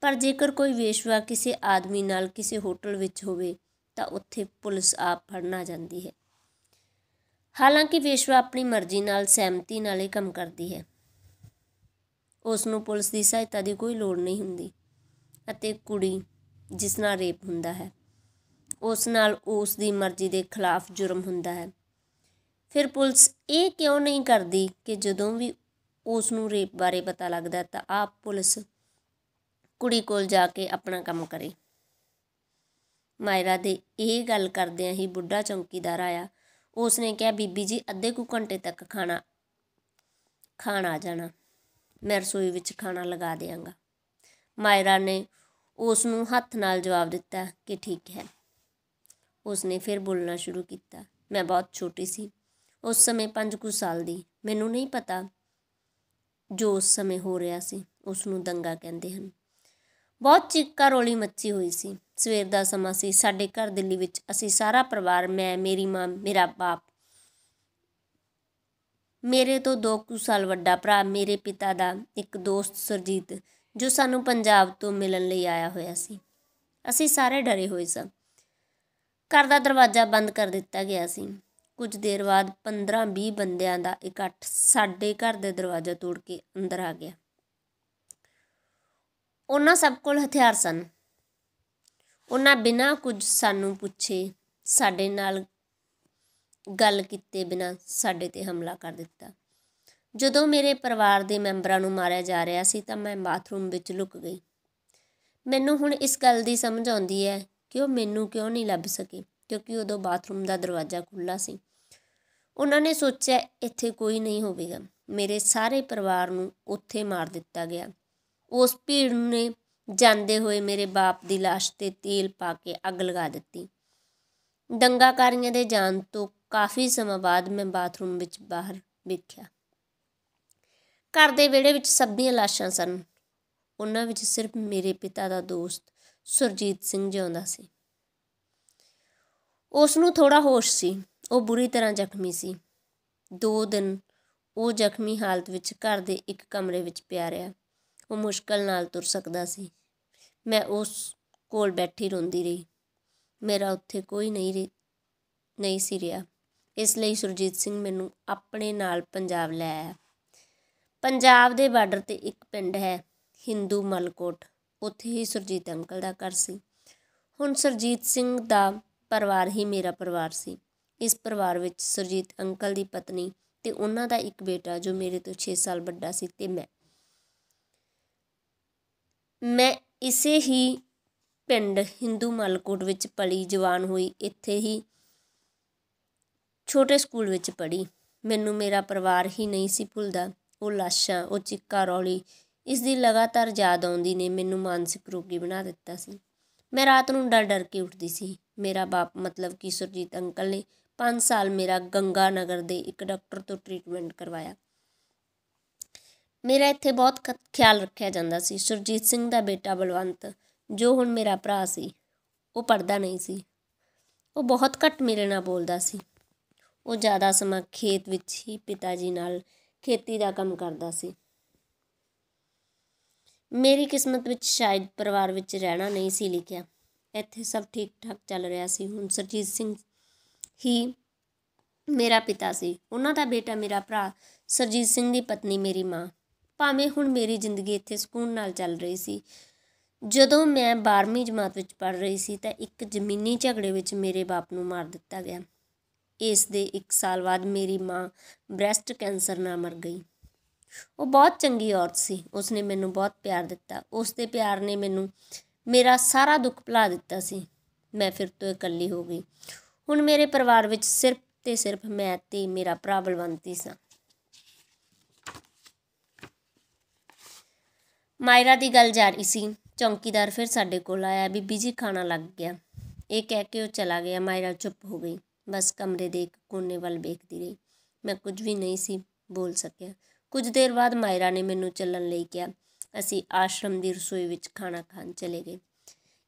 ਪਰ ਜੇਕਰ ਕੋਈ ਵੇਸ਼ਵਾ ਕਿਸੇ ਆਦਮੀ ਨਾਲ ਕਿਸੇ ਹੋਟਲ ਵਿੱਚ ਹੋਵੇ ਤਾਂ ਉੱਥੇ ਪੁਲਿਸ ਆਪ ਫੜਨ ਆ ਜਾਂਦੀ ਹੈ। ਹਾਲਾਂਕਿ ਵੇਸ਼ਵਾ ਆਪਣੀ ਮਰਜ਼ੀ ਨਾਲ, ਸਹਿਮਤੀ ਨਾਲ ਇਹ ਕੰਮ ਕਰਦੀ ਹੈ। ਉਸ ਨੂੰ ਪੁਲਿਸ ਦੀ ਸਹਾਇਤਾ ਦੀ ਕੋਈ ਲੋੜ ਨਹੀਂ ਹੁੰਦੀ ਅਤੇ ਕੁੜੀ ਜਿਸ ਨਾਲ ਰੇਪ ਹੁੰਦਾ ਹੈ ਉਸ ਨਾਲ ਉਸ ਦੀ ਮਰਜ਼ੀ ਦੇ ਖਿਲਾਫ ਜੁਰਮ ਹੁੰਦਾ ਹੈ। ਫਿਰ ਪੁਲਿਸ ਇਹ ਕਿਉਂ ਨਹੀਂ ਕਰਦੀ ਕਿ ਜਦੋਂ ਵੀ ਉਸ ਨੂੰ ਰੇਪ ਬਾਰੇ ਪਤਾ ਲੱਗਦਾ ਤਾਂ ਆਪ ਪੁਲਿਸ ਕੁੜੀ ਕੋਲ ਜਾ ਕੇ ਆਪਣਾ ਕੰਮ ਕਰੇ। ਮਾਇਰਾ ਦੇ ਇਹ ਗੱਲ ਕਰਦਿਆਂ ਹੀ ਬੁੱਢਾ ਚੌਂਕੀਦਾਰ ਆਇਆ। ਉਸ ਨੇ ਕਿਹਾ, ਬੀਬੀ ਜੀ ਅੱਧੇ ਕੁ ਘੰਟੇ ਤੱਕ ਖਾਣ ਆ ਜਾਣਾ। ਮੈਂ ਰਸੋਈ ਵਿੱਚ ਖਾਣਾ ਲਗਾ ਦਿਆਂਗਾ। ਮਾਇਰਾ ਨੇ ਉਸ ਨੂੰ ਹੱਥ ਨਾਲ ਜਵਾਬ ਦਿੱਤਾ ਕਿ ਠੀਕ ਹੈ। ਉਸ ਨੇ ਫਿਰ ਬੋਲਣਾ ਸ਼ੁਰੂ ਕੀਤਾ, ਮੈਂ ਬਹੁਤ ਛੋਟੀ ਸੀ ਉਸ ਸਮੇਂ, 5 ਕੁ ਸਾਲ ਦੀ। ਮੈਨੂੰ ਨਹੀਂ ਪਤਾ ਜੋ ਉਸ ਸਮੇਂ ਹੋ ਰਿਹਾ ਸੀ ਉਸ ਨੂੰ ਦੰਗਾ ਕਹਿੰਦੇ ਹਨ। ਬਹੁਤ ਚੀਕਾਂ ਰੌਲੀ ਮੱਚੀ ਹੋਈ ਸੀ। ਸਵੇਰ ਦਾ ਸਮਾਂ ਸੀ। ਸਾਡੇ ਘਰ ਦਿੱਲੀ ਵਿੱਚ ਅਸੀਂ ਸਾਰਾ ਪਰਿਵਾਰ, ਮੈਂ, ਮੇਰੀ ਮਾਂ, ਮੇਰਾ ਬਾਪ, ਮੇਰੇ ਤੋਂ 2 ਕੁ ਸਾਲ ਵੱਡਾ ਭਰਾ, ਮੇਰੇ ਪਿਤਾ ਦਾ ਇੱਕ ਦੋਸਤ ਸੁਰਜੀਤ, ਜੋ ਸਾਨੂੰ ਪੰਜਾਬ ਤੋਂ ਮਿਲਣ ਲਈ ਆਇਆ ਹੋਇਆ ਸੀ। ਅਸੀਂ ਸਾਰੇ ਡਰੇ ਹੋਏ ਸਾਂ। ਘਰ ਦਾ ਦਰਵਾਜ਼ਾ ਬੰਦ ਕਰ ਦਿੱਤਾ ਗਿਆ ਸੀ। ਕੁਝ ਦੇਰ ਬਾਅਦ 15-20 ਬੰਦਿਆਂ ਦਾ ਇਕੱਠ ਸਾਡੇ ਘਰ ਦੇ ਦਰਵਾਜ਼ਾ ਤੋੜ ਕੇ ਅੰਦਰ ਆ ਗਿਆ। ਉਹਨਾਂ ਸਭ ਕੋਲ ਹਥਿਆਰ ਸਨ। ਉਹਨਾਂ ਬਿਨਾਂ ਕੁਝ ਸਾਨੂੰ ਪੁੱਛੇ, ਸਾਡੇ ਨਾਲ ਗੱਲ ਕੀਤੇ ਬਿਨਾਂ ਸਾਡੇ 'ਤੇ ਹਮਲਾ ਕਰ ਦਿੱਤਾ। ਜਦੋਂ ਮੇਰੇ ਪਰਿਵਾਰ ਦੇ ਮੈਂਬਰਾਂ ਨੂੰ ਮਾਰਿਆ ਜਾ ਰਿਹਾ ਸੀ ਤਾਂ ਮੈਂ ਬਾਥਰੂਮ ਵਿੱਚ ਲੁਕ ਗਈ। ਮੈਨੂੰ ਹੁਣ ਇਸ ਗੱਲ ਦੀ ਸਮਝ ਆਉਂਦੀ ਹੈ ਕਿ ਉਹ ਮੈਨੂੰ ਕਿਉਂ ਨਹੀਂ ਲੱਭ ਸਕੇ, ਕਿਉਂਕਿ ਉਦੋਂ ਬਾਥਰੂਮ ਦਾ ਦਰਵਾਜ਼ਾ ਖੁੱਲ੍ਹਾ ਸੀ। ਉਹਨਾਂ ਨੇ ਸੋਚਿਆ ਇੱਥੇ ਕੋਈ ਨਹੀਂ ਹੋਵੇਗਾ। ਮੇਰੇ ਸਾਰੇ ਪਰਿਵਾਰ ਨੂੰ ਉੱਥੇ ਮਾਰ ਦਿੱਤਾ ਗਿਆ। ਉਸ ਭੀੜ ਨੇ ਜਾਂਦੇ ਹੋਏ ਮੇਰੇ ਬਾਪ ਦੀ ਲਾਸ਼ 'ਤੇ ਤੇਲ ਪਾ ਕੇ ਅੱਗ ਲਗਾ ਦਿੱਤੀ। ਦੰਗਾਕਾਰੀਆਂ ਦੇ ਜਾਣ ਤੋਂ ਕਾਫੀ ਸਮਾਂ ਬਾਅਦ ਮੈਂ ਬਾਥਰੂਮ ਵਿੱਚ ਬਾਹਰ ਵੇਖਿਆ। ਘਰ ਦੇ ਵਿਹੜੇ ਵਿੱਚ ਸਭ ਦੀਆਂ ਲਾਸ਼ਾਂ ਸਨ। ਉਹਨਾਂ ਵਿੱਚ ਸਿਰਫ ਮੇਰੇ ਪਿਤਾ ਦਾ ਦੋਸਤ ਸੁਰਜੀਤ ਸਿੰਘ ਜਿਉਂਦਾ ਸੀ। ਉਸ ਨੂੰ ਥੋੜ੍ਹਾ ਹੋਸ਼ ਸੀ। ਉਹ ਬੁਰੀ ਤਰ੍ਹਾਂ ਜ਼ਖਮੀ ਸੀ। 2 ਦਿਨ ਉਹ ਜ਼ਖਮੀ ਹਾਲਤ ਵਿੱਚ ਘਰ ਦੇ ਇੱਕ ਕਮਰੇ ਵਿੱਚ ਪਿਆ ਰਿਹਾ। ਉਹ ਮੁਸ਼ਕਲ ਨਾਲ ਤੁਰ ਸਕਦਾ ਸੀ। ਮੈਂ ਉਸ ਕੋਲ ਬੈਠੀ ਰੋਂਦੀ ਰਹੀ। ਮੇਰਾ ਉੱਥੇ ਕੋਈ ਨਹੀਂ ਸੀ ਰਿਹਾ। ਇਸ ਲਈ ਸੁਰਜੀਤ ਸਿੰਘ ਮੈਨੂੰ ਆਪਣੇ ਨਾਲ ਪੰਜਾਬ ਲੈ ਆਇਆ। ਪੰਜਾਬ ਦੇ ਬਾਰਡਰ 'ਤੇ ਇੱਕ ਪਿੰਡ ਹੈ ਹਿੰਦੂ ਮਲਕੋਟ, ਉੱਥੇ ਹੀ ਸੁਰਜੀਤ ਅੰਕਲ ਦਾ ਘਰ ਸੀ। ਹੁਣ ਸੁਰਜੀਤ ਸਿੰਘ ਦਾ ਪਰਿਵਾਰ ਹੀ ਮੇਰਾ ਪਰਿਵਾਰ ਸੀ। ਇਸ ਪਰਿਵਾਰ ਵਿੱਚ ਸੁਰਜੀਤ ਅੰਕਲ ਦੀ ਪਤਨੀ ਅਤੇ ਉਹਨਾਂ ਦਾ ਇੱਕ ਬੇਟਾ ਜੋ ਮੇਰੇ ਤੋਂ 6 ਸਾਲ ਵੱਡਾ ਸੀ, ਅਤੇ ਮੈਂ ਇਸੇ ਹੀ ਪਿੰਡ ਹਿੰਦੂ ਮਲਕੋਟ ਵਿੱਚ ਪਲੀ ਜਵਾਨ ਹੋਈ। ਇੱਥੇ ਹੀ ਛੋਟੇ ਸਕੂਲ ਵਿੱਚ ਪੜ੍ਹੀ। ਮੈਨੂੰ ਮੇਰਾ ਪਰਿਵਾਰ ਹੀ ਨਹੀਂ ਸੀ ਭੁੱਲਦਾ। ਉਹ ਲਾਸ਼ਾਂ, ਉਹ ਚੀਕਾਂ ਰੌਲੀ, ਇਸ ਦੀ ਲਗਾਤਾਰ ਯਾਦ ਆਉਂਦੀ ਨੇ ਮੈਨੂੰ ਮਾਨਸਿਕ ਰੋਗੀ ਬਣਾ ਦਿੱਤਾ ਸੀ। ਮੈਂ ਰਾਤ ਨੂੰ ਡਰ ਕੇ ਉੱਠਦੀ ਸੀ। ਮੇਰਾ ਬਾਪ ਮਤਲਬ ਕਿ ਸੁਰਜੀਤ ਅੰਕਲ ਨੇ 5 ਸਾਲ ਮੇਰਾ ਗੰਗਾ ਨਗਰ ਦੇ ਇੱਕ ਡਾਕਟਰ ਤੋਂ ਟ੍ਰੀਟਮੈਂਟ ਕਰਵਾਇਆ। ਮੇਰਾ ਇੱਥੇ ਬਹੁਤ ਖਿਆਲ ਰੱਖਿਆ ਜਾਂਦਾ ਸੀ। ਸੁਰਜੀਤ ਸਿੰਘ ਦਾ ਬੇਟਾ ਬਲਵੰਤ, ਜੋ ਹੁਣ ਮੇਰਾ ਭਰਾ ਸੀ, ਉਹ ਪੜ੍ਹਦਾ ਨਹੀਂ ਸੀ। ਉਹ ਬਹੁਤ ਘੱਟ ਮੇਰੇ ਨਾਲ ਬੋਲਦਾ ਸੀ। ਉਹ ਜ਼ਿਆਦਾ ਸਮਾਂ ਖੇਤ ਵਿੱਚ ਹੀ ਪਿਤਾ ਜੀ ਨਾਲ ਖੇਤੀ ਦਾ ਕੰਮ ਕਰਦਾ ਸੀ। ਮੇਰੀ ਕਿਸਮਤ ਵਿੱਚ ਸ਼ਾਇਦ ਪਰਿਵਾਰ ਵਿੱਚ ਰਹਿਣਾ ਨਹੀਂ ਸੀ ਲਿਖਿਆ। ਇੱਥੇ ਸਭ ਠੀਕ ਠਾਕ ਚੱਲ ਰਿਹਾ ਸੀ। ਹੁਣ ਸੁਰਜੀਤ ਸਿੰਘ ਹੀ ਮੇਰਾ ਪਿਤਾ ਸੀ, ਉਹਨਾਂ ਦਾ ਬੇਟਾ ਮੇਰਾ ਭਰਾ, ਸੁਰਜੀਤ ਸਿੰਘ ਦੀ ਪਤਨੀ ਮੇਰੀ ਮਾਂ। ਭਾਵੇਂ ਹੁਣ ਮੇਰੀ ਜ਼ਿੰਦਗੀ ਇੱਥੇ ਸਕੂਨ ਨਾਲ ਚੱਲ ਰਹੀ ਸੀ। ਜਦੋਂ ਮੈਂ 12ਵੀਂ ਜਮਾਤ ਵਿੱਚ ਪੜ੍ਹ ਰਹੀ ਸੀ ਤਾਂ ਇੱਕ ਜ਼ਮੀਨੀ ਝਗੜੇ ਵਿੱਚ ਮੇਰੇ ਬਾਪ ਨੂੰ ਮਾਰ ਦਿੱਤਾ ਗਿਆ। ਇਸ ਦੇ 1 ਸਾਲ ਬਾਅਦ ਮੇਰੀ ਮਾਂ ਬ੍ਰੈਸਟ ਕੈਂਸਰ ਨਾਲ ਮਰ ਗਈ। ਉਹ ਬਹੁਤ ਚੰਗੀ ਔਰਤ ਸੀ। ਉਸਨੇ ਮੈਨੂੰ ਬਹੁਤ ਪਿਆਰ ਦਿੱਤਾ। ਉਸ ਦੇ ਪਿਆਰ ਨੇ ਮੈਨੂੰ ਮੇਰਾ ਸਾਰਾ ਦੁੱਖ ਭੁਲਾ ਦਿੱਤਾ ਸੀ। ਮੈਂ ਫਿਰ ਤੋਂ ਇਕੱਲੀ ਹੋ ਗਈ। ਹੁਣ ਮੇਰੇ ਪਰਿਵਾਰ ਵਿੱਚ ਸਿਰਫ ਤੇ ਸਿਰਫ ਮੈਂ ਤੇ ਮੇਰਾ ਭਰਾ ਬਲਵੰਤ ਹੀ ਸਾਂ। ਮਾਇਰਾ ਦੀ ਗੱਲ ਜਾਰੀ ਸੀ। ਚੌਂਕੀਦਾਰ ਫਿਰ ਸਾਡੇ ਕੋਲ ਆਇਆ। ਬੀਬੀ ਜੀ, ਖਾਣਾ ਲੱਗ ਗਿਆ, ਇਹ ਕਹਿ ਕੇ ਉਹ ਚਲਾ ਗਿਆ। ਮਾਇਰਾ ਚੁੱਪ ਹੋ ਗਈ, ਬਸ ਕਮਰੇ ਦੇ ਇੱਕ ਕੋਨੇ ਵੱਲ ਵੇਖਦੀ ਰਹੀ। ਮੈਂ ਕੁਝ ਵੀ ਨਹੀਂ ਸੀ ਬੋਲ ਸਕਿਆ। ਕੁਝ ਦੇਰ ਬਾਅਦ ਮਾਇਰਾ ਨੇ ਮੈਨੂੰ ਚੱਲਣ ਲਈ ਕਿਹਾ। ਅਸੀਂ ਆਸ਼ਰਮ ਦੀ ਰਸੋਈ ਵਿੱਚ ਖਾਣਾ ਖਾਣ ਚਲੇ ਗਏ।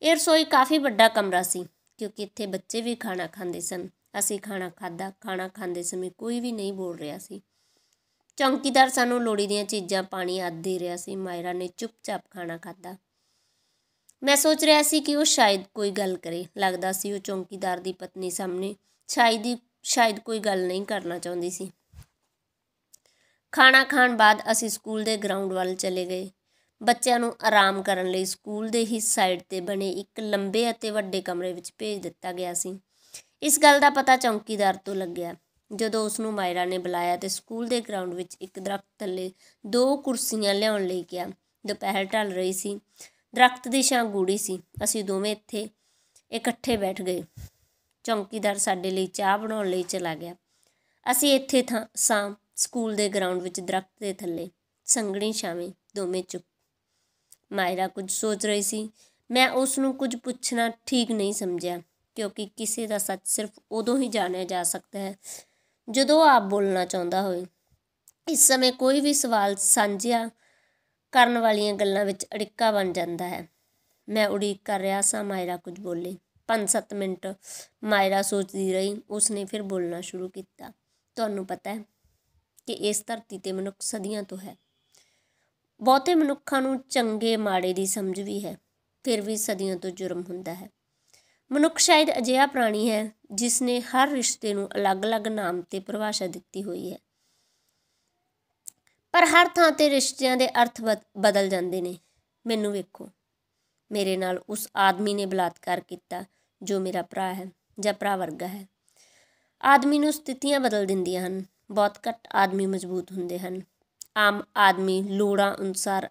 ਇਹ ਰਸੋਈ ਕਾਫੀ ਵੱਡਾ ਕਮਰਾ ਸੀ, ਕਿਉਂਕਿ ਇੱਥੇ ਬੱਚੇ ਵੀ ਖਾਣਾ ਖਾਂਦੇ ਸਨ। ਅਸੀਂ ਖਾਣਾ ਖਾਧਾ। ਖਾਣਾ ਖਾਂਦੇ ਸਮੇਂ ਕੋਈ ਵੀ ਨਹੀਂ ਬੋਲ ਰਿਹਾ ਸੀ। ਚੌਂਕੀਦਾਰ ਸਾਨੂੰ ਲੋੜੀ ਦੀਆਂ ਚੀਜ਼ਾਂ, ਪਾਣੀ ਆਦਿ ਦੇ ਰਿਹਾ ਸੀ। ਮਾਇਰਾ ਨੇ ਚੁੱਪਚਾਪ ਖਾਣਾ ਖਾਧਾ। ਮੈਂ ਸੋਚ ਰਿਹਾ ਸੀ ਕਿ ਉਹ ਸ਼ਾਇਦ ਕੋਈ ਗੱਲ ਕਰੇ। ਲੱਗਦਾ ਸੀ ਉਹ ਚੌਂਕੀਦਾਰ ਦੀ ਪਤਨੀ ਸਾਹਮਣੇ ਸ਼ਾਇਦ ਕੋਈ ਗੱਲ ਨਹੀਂ ਕਰਨਾ ਚਾਹੁੰਦੀ ਸੀ। ਖਾਣਾ ਖਾਣ ਬਾਅਦ ਅਸੀਂ ਸਕੂਲ ਦੇ ਗਰਾਊਂਡ ਵੱਲ ਚਲੇ ਗਏ। ਬੱਚਿਆਂ ਨੂੰ ਆਰਾਮ ਕਰਨ ਲਈ ਸਕੂਲ ਦੇ ਹੀ ਸਾਈਡ 'ਤੇ ਬਣੇ ਇੱਕ ਲੰਬੇ ਅਤੇ ਵੱਡੇ ਕਮਰੇ ਵਿੱਚ ਭੇਜ ਦਿੱਤਾ ਗਿਆ ਸੀ। ਇਸ ਗੱਲ ਦਾ ਪਤਾ ਚੌਂਕੀਦਾਰ ਤੋਂ ਲੱਗਿਆ ਜਦੋਂ ਉਸ ਨੂੰ ਮਾਇਰਾ ਨੇ ਬੁਲਾਇਆ ਅਤੇ ਸਕੂਲ ਦੇ ਗਰਾਊਂਡ ਵਿੱਚ ਇੱਕ ਦਰੱਖਤ ਥੱਲੇ 2 ਕੁਰਸੀਆਂ ਲਿਆਉਣ ਲਈ ਕਿਹਾ। ਦੁਪਹਿਰ ਢਲ ਰਹੀ ਸੀ। ਦਰੱਖਤ ਦੀ ਛਾਂ ਗੂੜ੍ਹੀ ਸੀ। ਅਸੀਂ ਦੋਵੇਂ ਇੱਥੇ ਇਕੱਠੇ ਬੈਠ ਗਏ। ਚੌਂਕੀਦਾਰ ਸਾਡੇ ਲਈ ਚਾਹ ਬਣਾਉਣ ਲਈ ਚਲਾ ਗਿਆ। ਅਸੀਂ ਇੱਥੇ ਸਾਂ ਸਕੂਲ ਦੇ ਗਰਾਊਂਡ ਵਿੱਚ ਦਰੱਖਤ ਦੇ ਥੱਲੇ, ਸੰਘਣੀ ਛਾਵੇਂ, ਦੋਵੇਂ ਚੁੱਪ। ਮਾਇਰਾ ਕੁਝ ਸੋਚ ਰਹੀ ਸੀ। ਮੈਂ ਉਸ ਨੂੰ ਕੁਝ ਪੁੱਛਣਾ ਠੀਕ ਨਹੀਂ ਸਮਝਿਆ, ਕਿਉਂਕਿ ਕਿਸੇ ਦਾ ਸੱਚ ਸਿਰਫ ਉਦੋਂ ਹੀ ਜਾਣਿਆ ਜਾ ਸਕਦਾ ਹੈ ਜਦੋਂ ਆਪ ਬੋਲਣਾ ਚਾਹੁੰਦਾ ਹੋਵੇ। ਇਸ ਸਮੇਂ ਕੋਈ ਵੀ ਸਵਾਲ ਸਾਂਝਿਆ ਕਰਨ ਵਾਲੀਆਂ ਗੱਲਾਂ ਵਿੱਚ ਅੜਿੱਕਾ ਬਣ ਜਾਂਦਾ ਹੈ। ਮੈਂ ਉਡੀਕ ਕਰ ਰਿਹਾ ਸਾਂ, ਮਾਇਰਾ ਕੁਝ ਬੋਲੇ। 5-7 ਮਿੰਟ ਮਾਇਰਾ ਸੋਚਦੀ ਰਹੀ। ਉਸਨੇ ਫਿਰ ਬੋਲਣਾ ਸ਼ੁਰੂ ਕੀਤਾ। ਤੁਹਾਨੂੰ ਪਤਾ ਹੈ ਕਿ ਇਸ ਧਰਤੀ 'ਤੇ ਮਨੁੱਖ ਸਦੀਆਂ ਤੋਂ ਹੈ। ਬਹੁਤੇ ਮਨੁੱਖਾਂ ਨੂੰ ਚੰਗੇ ਮਾੜੇ ਦੀ ਸਮਝ ਵੀ ਹੈ, ਫਿਰ ਵੀ ਸਦੀਆਂ ਤੋਂ ਜੁਰਮ ਹੁੰਦਾ ਹੈ। ਮਨੁੱਖ ਸ਼ਾਇਦ ਅਜਿਹਾ ਪ੍ਰਾਣੀ ਹੈ ਜਿਸ ਨੇ ਹਰ ਰਿਸ਼ਤੇ ਨੂੰ ਅਲੱਗ-ਅਲੱਗ ਨਾਮ ਤੇ ਪਰਿਭਾਸ਼ਾ ਦਿੱਤੀ ਹੋਈ ਹੈ, ਪਰ ਹਰ ਥਾਂ 'ਤੇ ਰਿਸ਼ਤਿਆਂ ਦੇ ਅਰਥ ਬਦਲ ਜਾਂਦੇ ਨੇ। ਮੈਨੂੰ ਵੇਖੋ, ਮੇਰੇ ਨਾਲ ਉਸ ਆਦਮੀ ਨੇ ਬਲਾਤਕਾਰ ਕੀਤਾ ਜੋ ਮੇਰਾ ਭਰਾ ਹੈ ਜਾਂ ਭਰਾ ਵਰਗਾ ਹੈ। ਆਦਮੀ ਨੂੰ ਸਥਿਤੀਆਂ ਬਦਲ ਦਿੰਦੀਆਂ ਹਨ। ਬਹੁਤ ਘੱਟ ਆਦਮੀ ਮਜ਼ਬੂਤ ਹੁੰਦੇ ਹਨ। ਆਮ ਆਦਮੀ ਲੋੜਾਂ ਅਨੁਸਾਰ,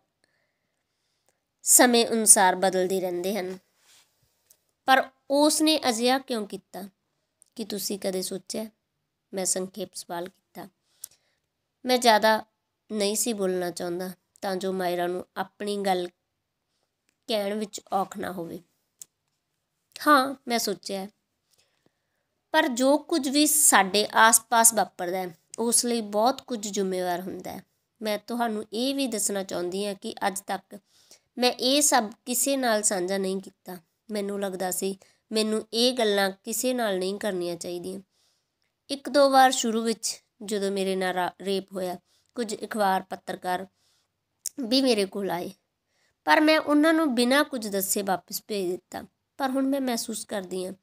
ਸਮੇਂ ਅਨੁਸਾਰ ਬਦਲਦੇ ਰਹਿੰਦੇ ਹਨ। ਪਰ ਉਸ ਨੇ ਅਜਿਹਾ ਕਿਉਂ ਕੀਤਾ? ਕੀ ਤੁਸੀਂ ਕਦੇ ਸੋਚਿਆ? ਮੈਂ ਸੰਖੇਪ ਸਵਾਲ ਕੀਤਾ। ਮੈਂ ਜ਼ਿਆਦਾ ਨਹੀਂ ਸੀ ਬੋਲਣਾ ਚਾਹੁੰਦਾ ਤਾਂ ਜੋ ਮਾਇਰਾ ਨੂੰ ਆਪਣੀ ਗੱਲ ਕਹਿਣ ਵਿੱਚ ਔਖ ਨਾ ਹੋਵੇ। ਹਾਂ, ਮੈਂ ਸੋਚਿਆ, ਪਰ ਜੋ ਕੁਝ ਵੀ ਸਾਡੇ ਆਸ-ਪਾਸ ਵਾਪਰਦਾ ਹੈ ਉਸ ਲਈ ਬਹੁਤ ਕੁਝ ਜ਼ਿੰਮੇਵਾਰ ਹੁੰਦਾ ਹੈ। ਮੈਂ ਤੁਹਾਨੂੰ ਇਹ ਵੀ ਦੱਸਣਾ ਚਾਹੁੰਦੀ ਹਾਂ ਕਿ ਅੱਜ ਤੱਕ ਮੈਂ ਇਹ ਸਭ ਕਿਸੇ ਨਾਲ ਸਾਂਝਾ ਨਹੀਂ ਕੀਤਾ। ਮੈਨੂੰ ਲੱਗਦਾ ਸੀ ਮੈਨੂੰ ਇਹ ਗੱਲਾਂ ਕਿਸੇ ਨਾਲ ਨਹੀਂ ਕਰਨੀਆਂ ਚਾਹੀਦੀਆਂ। 1-2 ਵਾਰ ਸ਼ੁਰੂ ਵਿੱਚ ਜਦੋਂ ਮੇਰੇ ਨਾਲ ਰੇਪ ਹੋਇਆ, ਕੁਝ ਅਖਬਾਰ ਪੱਤਰਕਾਰ ਵੀ ਮੇਰੇ ਕੋਲ ਆਏ, ਪਰ ਮੈਂ ਉਹਨਾਂ ਨੂੰ ਬਿਨਾਂ ਕੁਝ ਦੱਸੇ ਵਾਪਸ ਭੇਜ ਦਿੱਤਾ। ਪਰ ਹੁਣ ਮੈਂ ਮਹਿਸੂਸ ਕਰਦੀ ਹਾਂ,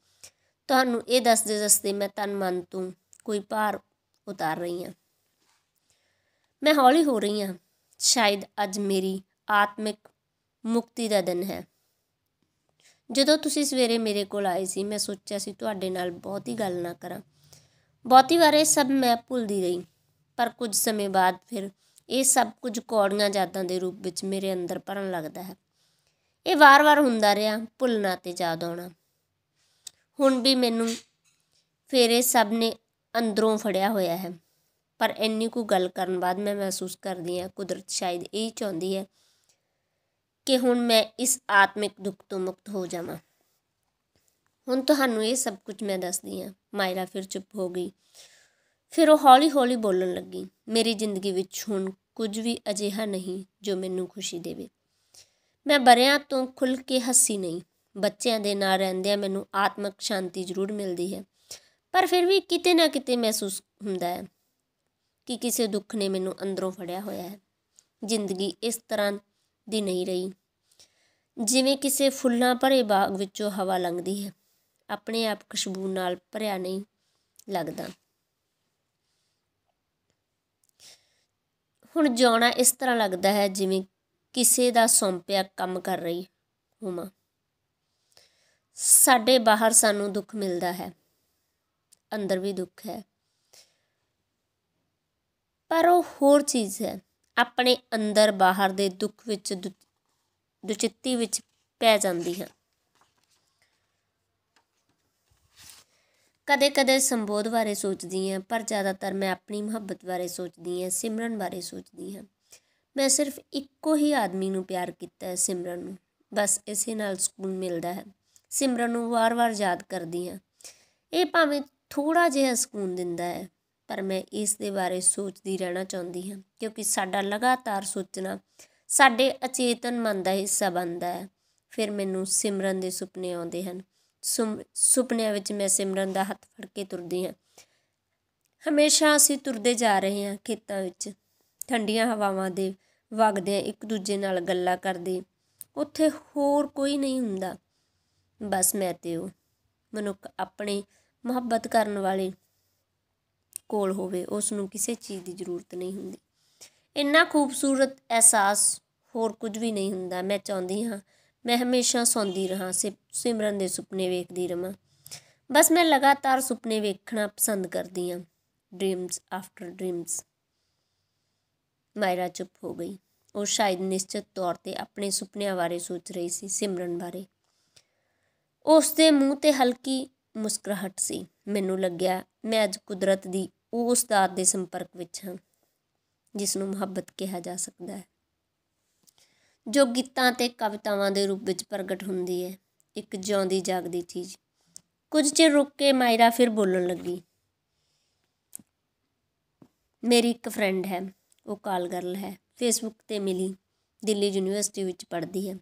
ਤੁਹਾਨੂੰ ਇਹ ਦੱਸਦੇ ਮੈਂ ਤਨ ਮਨ ਤੋਂ ਕੋਈ ਭਾਰ ਉਤਾਰ ਰਹੀ ਹਾਂ। ਮੈਂ ਹੌਲੀ ਹੋ ਰਹੀ ਹਾਂ। ਸ਼ਾਇਦ ਅੱਜ ਮੇਰੀ ਆਤਮਿਕ ਮੁਕਤੀ ਦਾ ਦਿਨ ਹੈ। ਜਦੋਂ ਤੁਸੀਂ ਸਵੇਰੇ ਮੇਰੇ ਕੋਲ ਆਏ ਸੀ, ਮੈਂ ਸੋਚਿਆ ਸੀ ਤੁਹਾਡੇ ਨਾਲ ਬਹੁਤੀ ਗੱਲ ਨਾ ਕਰਾਂ। ਬਹੁਤੀ ਵਾਰ ਇਹ ਸਭ ਮੈਂ ਭੁੱਲਦੀ ਰਹੀ, ਪਰ ਕੁਝ ਸਮੇਂ ਬਾਅਦ ਫਿਰ ਇਹ ਸਭ ਕੁਝ ਕੌੜੀਆਂ ਯਾਦਾਂ ਦੇ ਰੂਪ ਵਿੱਚ ਮੇਰੇ ਅੰਦਰ ਭਰਨ ਲੱਗਦਾ ਹੈ। ਇਹ ਵਾਰ-ਵਾਰ ਹੁੰਦਾ ਰਿਹਾ, ਭੁੱਲਣਾ ਤੇ ਯਾਦ ਆਉਣਾ। ਹੁਣ ਵੀ ਮੈਨੂੰ ਫਿਰ ਇਹ ਸਭ ਨੇ ਅੰਦਰੋਂ ਫੜਿਆ ਹੋਇਆ ਹੈ। ਪਰ ਇੰਨੀ ਕੁ ਗੱਲ ਕਰਨ ਬਾਅਦ ਮੈਂ ਮਹਿਸੂਸ ਕਰਦੀ ਹਾਂ, ਕੁਦਰਤ ਸ਼ਾਇਦ ਇਹ ਚਾਹੁੰਦੀ ਹੈ ਕਿ ਹੁਣ ਮੈਂ ਇਸ ਆਤਮਿਕ ਦੁੱਖ ਤੋਂ ਮੁਕਤ ਹੋ ਜਾਵਾਂ। ਹੁਣ ਤੁਹਾਨੂੰ ਇਹ ਸਭ ਕੁਝ ਮੈਂ ਦੱਸਦੀ ਹਾਂ। ਮਾਇਰਾ ਫਿਰ ਚੁੱਪ ਹੋ ਗਈ। ਫਿਰ ਉਹ ਹੌਲੀ-ਹੌਲੀ ਬੋਲਣ ਲੱਗੀ। ਮੇਰੀ ਜ਼ਿੰਦਗੀ ਵਿੱਚ ਹੁਣ ਕੁਝ ਵੀ ਅਜਿਹਾ ਨਹੀਂ ਜੋ ਮੈਨੂੰ ਖੁਸ਼ੀ ਦੇਵੇ। ਮੈਂ ਵਰ੍ਹਿਆਂ ਤੋਂ ਖੁੱਲ੍ਹ ਕੇ ਹੱਸੀ ਨਹੀਂ। ਬੱਚਿਆਂ ਦੇ ਨਾਲ ਰਹਿੰਦਿਆਂ ਮੈਨੂੰ ਆਤਮਿਕ ਸ਼ਾਂਤੀ ਜ਼ਰੂਰ ਮਿਲਦੀ ਹੈ, ਪਰ ਫਿਰ ਵੀ ਕਿਤੇ ਨਾ ਕਿਤੇ ਮਹਿਸੂਸ ਹੁੰਦਾ ਹੈ ਕਿ ਕਿਸੇ ਦੁੱਖ ਨੇ ਮੈਨੂੰ ਅੰਦਰੋਂ ਫੜਿਆ ਹੋਇਆ ਹੈ। ਜ਼ਿੰਦਗੀ ਇਸ ਤਰ੍ਹਾਂ ਦੀ ਨਹੀਂ ਰਹੀ ਜਿਵੇਂ ਕਿਸੇ ਫੁੱਲਾਂ ਭਰੇ ਬਾਗ ਵਿੱਚੋਂ ਹਵਾ ਲੰਘਦੀ ਹੈ। ਆਪਣੇ ਆਪ ਖੁਸ਼ਬੂ ਨਾਲ ਭਰਿਆ ਨਹੀਂ ਲੱਗਦਾ। ਹੁਣ ਜਿਉਣਾ ਇਸ ਤਰ੍ਹਾਂ ਲੱਗਦਾ ਹੈ ਜਿਵੇਂ ਕਿਸੇ ਦਾ ਸੌਂਪਿਆ ਕੰਮ ਕਰ ਰਹੀ ਹੋਵਾਂ। ਸਾਡੇ ਬਾਹਰ ਸਾਨੂੰ ਦੁੱਖ ਮਿਲਦਾ ਹੈ, ਅੰਦਰ ਵੀ ਦੁੱਖ ਹੈ, ਪਰ ਉਹ ਹੋਰ ਚੀਜ਼ ਹੈ। ਆਪਣੇ ਅੰਦਰ ਬਾਹਰ ਦੇ ਦੁੱਖ ਵਿੱਚ ਦੁਚਿੱਤੀ ਵਿੱਚ ਪੈ ਜਾਂਦੀ ਹਾਂ। ਕਦੇ-ਕਦੇ ਸੰਬੋਧ ਬਾਰੇ ਸੋਚਦੀ ਹਾਂ, ਪਰ ਜ਼ਿਆਦਾਤਰ ਮੈਂ ਆਪਣੀ ਮੁਹੱਬਤ ਬਾਰੇ ਸੋਚਦੀ ਹਾਂ, ਸਿਮਰਨ ਬਾਰੇ ਸੋਚਦੀ ਹਾਂ। ਮੈਂ ਸਿਰਫ ਇੱਕੋ ਹੀ ਆਦਮੀ ਨੂੰ ਪਿਆਰ ਕੀਤਾ ਹੈ, ਸਿਮਰਨ ਨੂੰ। ਬਸ ਇਸੇ ਨਾਲ ਸਕੂਨ ਮਿਲਦਾ ਹੈ। ਸਿਮਰਨ ਨੂੰ ਵਾਰ-ਵਾਰ ਯਾਦ ਕਰਦੀ ਹਾਂ। ਇਹ ਭਾਵੇਂ ਥੋੜ੍ਹਾ ਜਿਹਾ ਸਕੂਨ ਦਿੰਦਾ ਹੈ, ਪਰ ਮੈਂ ਇਸ ਦੇ ਬਾਰੇ ਸੋਚਦੀ ਰਹਿਣਾ ਚਾਹੁੰਦੀ ਹਾਂ, ਕਿਉਂਕਿ ਸਾਡਾ ਲਗਾਤਾਰ ਸੋਚਣਾ ਸਾਡੇ ਅਚੇਤਨ ਮਨ ਦਾ ਹਿੱਸਾ ਬਣਦਾ ਹੈ। ਫਿਰ ਮੈਨੂੰ ਸਿਮਰਨ ਦੇ ਸੁਪਨੇ ਆਉਂਦੇ ਹਨ। ਸੁਪਨਿਆਂ ਵਿੱਚ ਮੈਂ ਸਿਮਰਨ ਦਾ ਹੱਥ ਫੜ ਕੇ ਤੁਰਦੀ ਹਾਂ। ਹਮੇਸ਼ਾ ਅਸੀਂ ਤੁਰਦੇ ਜਾ ਰਹੇ ਹਾਂ, ਖੇਤਾਂ ਵਿੱਚ, ਠੰਡੀਆਂ ਹਵਾਵਾਂ ਦੇ ਵਗਦਿਆਂ, ਇੱਕ ਦੂਜੇ ਨਾਲ ਗੱਲਾਂ ਕਰਦੇ। ਉੱਥੇ ਹੋਰ ਕੋਈ ਨਹੀਂ ਹੁੰਦਾ, ਬਸ ਮੈਂ ਤੇ ਉਹ। ਮਨੁੱਖ ਆਪਣੇ ਮੁਹੱਬਤ ਕਰਨ ਵਾਲੇ ਕੋਲ ਹੋਵੇ, ਉਸ ਨੂੰ ਕਿਸੇ ਚੀਜ਼ ਦੀ ਜ਼ਰੂਰਤ ਨਹੀਂ ਹੁੰਦੀ। ਇੰਨਾ ਖੂਬਸੂਰਤ ਅਹਿਸਾਸ ਹੋਰ ਕੁਝ ਵੀ ਨਹੀਂ ਹੁੰਦਾ। ਮੈਂ ਚਾਹੁੰਦੀ ਹਾਂ ਮੈਂ ਹਮੇਸ਼ਾ ਸੌਂਦੀ ਰਹਾਂ, ਸਿਮਰਨ ਦੇ ਸੁਪਨੇ ਵੇਖਦੀ ਰਹਾਂ। ਬਸ ਮੈਂ ਲਗਾਤਾਰ ਸੁਪਨੇ ਵੇਖਣਾ ਪਸੰਦ ਕਰਦੀ ਹਾਂ। Dreams after dreams. ਮਾਇਰਾ ਚੁੱਪ ਹੋ ਗਈ। ਉਹ ਸ਼ਾਇਦ ਨਿਸ਼ਚਿਤ ਤੌਰ 'ਤੇ ਆਪਣੇ ਸੁਪਨਿਆਂ ਬਾਰੇ ਸੋਚ ਰਹੀ ਸੀ, ਸਿਮਰਨ ਬਾਰੇ। ਉਸ ਦੇ ਮੂੰਹ 'ਤੇ ਹਲਕੀ ਮੁਸਕਰਾਹਟ ਸੀ। ਮੈਨੂੰ ਲੱਗਿਆ ਮੈਂ ਅੱਜ ਕੁਦਰਤ ਦੀ ਉਸ ਦਾਤ ਦੇ ਸੰਪਰਕ ਵਿੱਚ ਹਾਂ ਜਿਸ ਨੂੰ ਮੁਹੱਬਤ ਕਿਹਾ ਜਾ ਸਕਦਾ ਹੈ, ਜੋ ਗੀਤਾਂ ਅਤੇ ਕਵਿਤਾਵਾਂ ਦੇ ਰੂਪ ਵਿੱਚ ਪ੍ਰਗਟ ਹੁੰਦੀ ਹੈ, ਇੱਕ ਜਿਉਂਦੀ ਜਾਗਦੀ ਚੀਜ਼। ਕੁਝ ਚਿਰ ਰੁਕ ਕੇ ਮਾਇਰਾ ਫਿਰ ਬੋਲਣ ਲੱਗੀ। ਮੇਰੀ ਇੱਕ ਫਰੈਂਡ ਹੈ, ਉਹ ਕਾਲ ਗਰਲ ਹੈ, ਫੇਸਬੁੱਕ 'ਤੇ ਮਿਲੀ, ਦਿੱਲੀ ਯੂਨੀਵਰਸਿਟੀ ਵਿੱਚ ਪੜ੍ਹਦੀ ਹੈ।